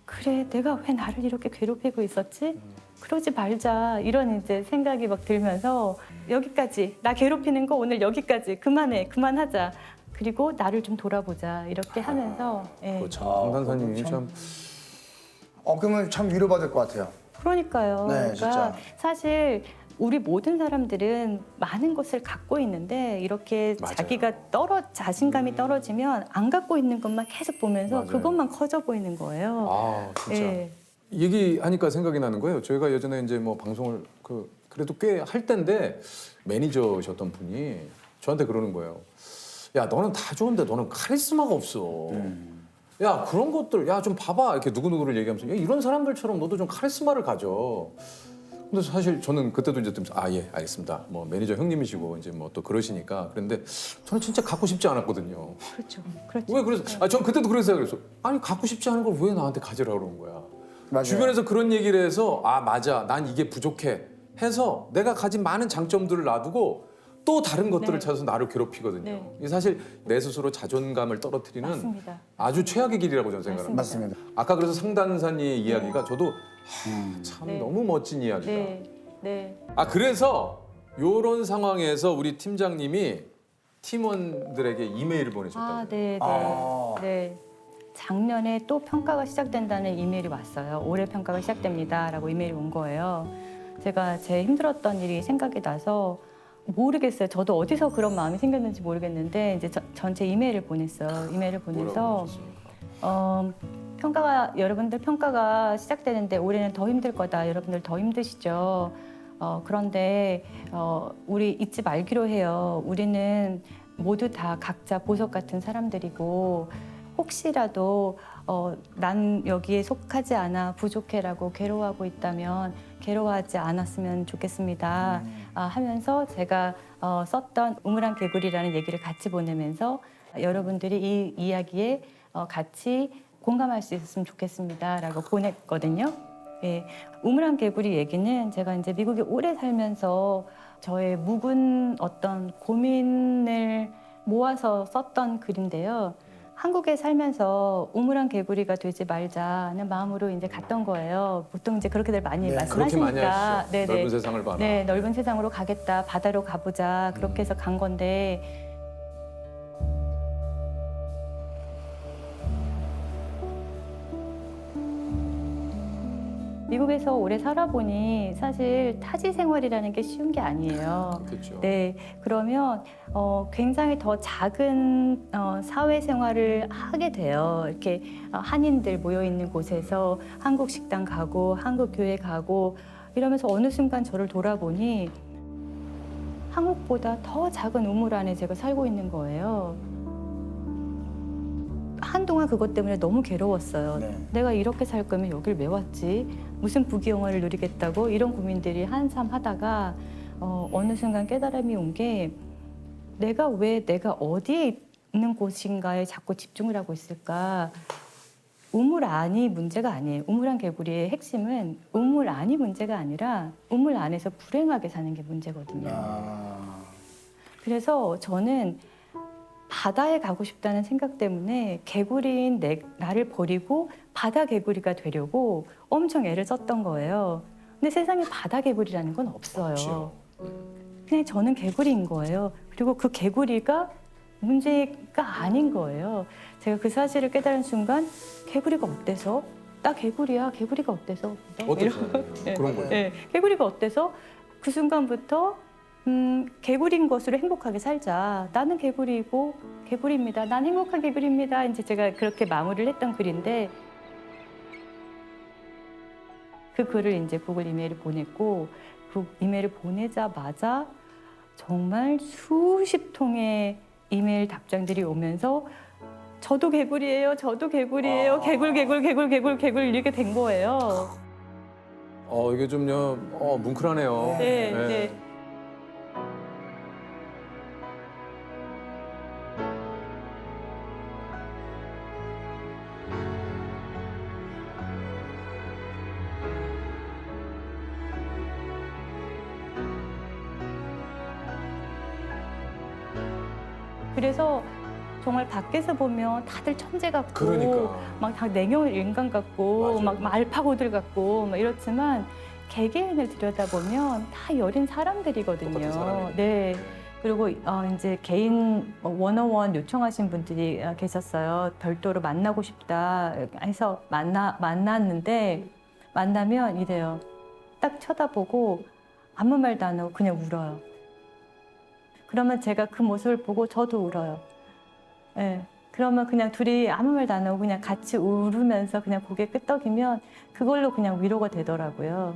Speaker 11: 그래, 내가 왜 나를 이렇게 괴롭히고 있었지? 그러지 말자, 이런 이제 생각이 막 들면서 여기까지, 나 괴롭히는 거 오늘 여기까지, 그만해, 그만하자. 그리고 나를 좀 돌아보자, 이렇게 하면서. 예.
Speaker 1: 참 강단사님이 참.
Speaker 3: 그러면 참 위로받을 것 같아요.
Speaker 11: 그러니까요.
Speaker 3: 네,
Speaker 11: 그러니까
Speaker 3: 진짜.
Speaker 11: 사실 우리 모든 사람들은 많은 것을 갖고 있는데 이렇게
Speaker 1: 맞아요.
Speaker 11: 자기가 자신감이 떨어지면 안 갖고 있는 것만 계속 보면서
Speaker 1: 맞아요.
Speaker 11: 그것만 커져 보이는 거예요.
Speaker 1: 아 진짜.
Speaker 11: 예.
Speaker 1: 얘기하니까 생각이 나는 거예요. 저희가 예전에 이제 뭐 방송을 그래도 꽤 할 때인데 매니저셨던 분이 저한테 그러는 거예요. 야, 너는 다 좋은데 너는 카리스마가 없어. 야, 그런 것들 야 좀 봐봐. 이렇게 누구누구를 얘기하면서 야, 이런 사람들처럼 너도 좀 카리스마를 가져. 근데 사실 저는 그때도 이제 좀 예, 알겠습니다. 뭐 매니저 형님이시고 이제 뭐 또 그러시니까 그런데 저는 진짜 갖고 싶지 않았거든요.
Speaker 11: 그렇죠. 그렇죠.
Speaker 1: 왜 그래서 전 그때도 그런 생각을 했어. 아니 갖고 싶지 않은 걸 왜 나한테 가지라고 그러는 거야.
Speaker 3: 맞아요.
Speaker 1: 주변에서 그런 얘기를 해서 맞아, 난 이게 부족해 해서 내가 가진 많은 장점들을 놔두고 또 다른 것들을
Speaker 11: 네.
Speaker 1: 찾아서 나를 괴롭히거든요.
Speaker 11: 네.
Speaker 1: 이게 사실 내 스스로 자존감을 떨어뜨리는
Speaker 11: 맞습니다.
Speaker 1: 아주 최악의 길이라고 저는 생각합니다.
Speaker 3: 맞습니다.
Speaker 1: 아까 그래서 상단사님의 이야기가 저도 참
Speaker 11: 네.
Speaker 1: 너무 멋진 이야기다.
Speaker 11: 네. 네.
Speaker 1: 그래서 이런 상황에서 우리 팀장님이 팀원들에게 이메일을 보내셨다고요.
Speaker 11: 네, 네. 네. 작년에 또 평가가 시작된다는 이메일이 왔어요. 올해 평가가 시작됩니다라고 이메일이 온 거예요. 제가 제 힘들었던 일이 생각이 나서 모르겠어요. 저도 어디서 그런 마음이 생겼는지 모르겠는데 이제 전체 이메일을 보냈어요. 이메일을 보내서 여러분들 평가가 시작되는데 올해는 더 힘들 거다. 여러분들 더 힘드시죠. 그런데 우리 잊지 말기로 해요. 우리는 모두 다 각자 보석 같은 사람들이고 혹시라도 난 여기에 속하지 않아 부족해라고 괴로워하고 있다면 괴로워하지 않았으면 좋겠습니다. 하면서 제가 썼던 우물안 개구리라는 얘기를 같이 보내면서 여러분들이 이 이야기에 같이 공감할 수 있었으면 좋겠습니다라고 보냈거든요. 예, 우물안 개구리 얘기는 제가 이제 미국에 오래 살면서 저의 묵은 어떤 고민을 모아서 썼던 글인데요. 한국에 살면서 우물안 개구리가 되지 말자는 마음으로 이제 갔던 거예요. 보통 이제 그렇게들 많이
Speaker 1: 그렇게
Speaker 11: 말씀하시니까.
Speaker 1: 많이 하시죠.
Speaker 11: 네네.
Speaker 1: 넓은 세상을 봐라.
Speaker 11: 네, 넓은 세상으로 가겠다. 바다로 가보자. 그렇게 해서 간 건데 미국에서 오래 살아보니 사실 타지 생활이라는 게 쉬운 게 아니에요.
Speaker 1: 그렇죠.
Speaker 11: 네, 그러면 굉장히 더 작은 사회 생활을 하게 돼요. 이렇게 한인들 모여 있는 곳에서 한국 식당 가고 한국 교회 가고 이러면서 어느 순간 저를 돌아보니 한국보다 더 작은 우물 안에 제가 살고 있는 거예요. 한동안 그것 때문에 너무 괴로웠어요.
Speaker 3: 네.
Speaker 11: 내가 이렇게 살 거면 여길 왜 왔지? 무슨 부귀영화를 누리겠다고 이런 고민들이 한참 하다가 어느 순간 깨달음이 온 게 내가 어디에 있는 곳인가에 자꾸 집중을 하고 있을까? 우물 안이 문제가 아니에요. 우물안 개구리의 핵심은 우물 안이 문제가 아니라 우물 안에서 불행하게 사는 게 문제거든요. 그래서 저는 바다에 가고 싶다는 생각 때문에 개구리인 나를 버리고 바다 개구리가 되려고 엄청 애를 썼던 거예요. 근데 세상에 바다 개구리라는 건 없어요. 그냥 저는 개구리인 거예요. 그리고 그 개구리가 문제가 아닌 거예요. 제가 그 사실을 깨달은 순간 개구리가 어때서? 나 개구리야. 개구리가 어때서?
Speaker 1: 어떠세요? 그런 거예요.
Speaker 11: 네, 개구리가 어때서? 그 순간부터 개구리인 것으로 행복하게 살자. 나는 개구리이고 개구리입니다. 난 행복한 개구리입니다. 이제 제가 그렇게 마무리를 했던 글인데 그 글을 이제 구글 이메일을 보냈고 그 이메일을 보내자마자 정말 수십 통의 이메일 답장들이 오면서 저도 개굴이에요. 저도 개굴이에요. 개굴 이렇게 된 거예요.
Speaker 1: 이게 좀요 뭉클하네요.
Speaker 11: 네. 그래서 정말 밖에서 보면 다들 천재 같고
Speaker 1: 그러니까.
Speaker 11: 막 다 냉혈 인간 같고
Speaker 1: 맞아요.
Speaker 11: 막 알파고들 같고 막 이렇지만 개개인을 들여다보면 다 여린 사람들이거든요.
Speaker 1: 똑같은 사람이에요.
Speaker 11: 네. 그리고 이제 개인 101 요청하신 분들이 계셨어요. 별도로 만나고 싶다 해서 만났는데 만나면 이래요. 딱 쳐다보고 아무 말도 안 하고 그냥 울어요. 그러면 제가 그 모습을 보고 저도 울어요. 네. 그러면 그냥 둘이 아무 말도 안 하고 그냥 같이 울으면서 그냥 고개 끄덕이면 그걸로 그냥 위로가 되더라고요.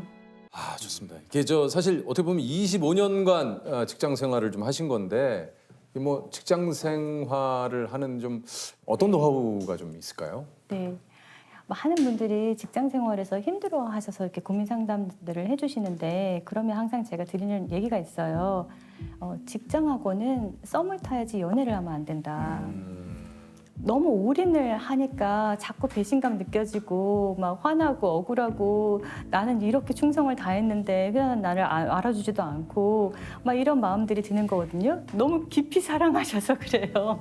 Speaker 1: 아, 좋습니다. 이게 사실 어떻게 보면 25년간 직장 생활을 좀 하신 건데 뭐 직장 생활을 하는 좀 어떤 노하우가 좀 있을까요?
Speaker 11: 네. 많은 분들이 직장 생활에서 힘들어하셔서 이렇게 고민 상담들을 해주시는데 그러면 항상 제가 드리는 얘기가 있어요. 직장하고는 썸을 타야지 연애를 하면 안 된다. 너무 올인을 하니까 자꾸 배신감 느껴지고 막 화나고 억울하고 나는 이렇게 충성을 다했는데 그냥 나를 알아주지도 않고 막 이런 마음들이 드는 거거든요. 너무 깊이 사랑하셔서 그래요.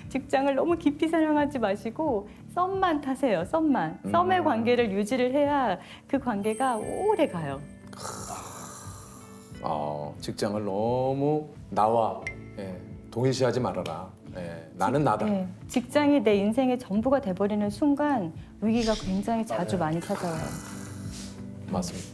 Speaker 11: 직장을 너무 깊이 사랑하지 마시고 썸만 타세요. 썸만. 썸의 관계를 유지를 해야 그 관계가 오래 가요.
Speaker 1: 직장을 너무 나와 동일시하지 말아라. 나는 나다.
Speaker 11: 네. 직장이 내 인생의 전부가 돼버리는 순간 위기가 굉장히 자주 많이 찾아와요.
Speaker 1: 맞습니다.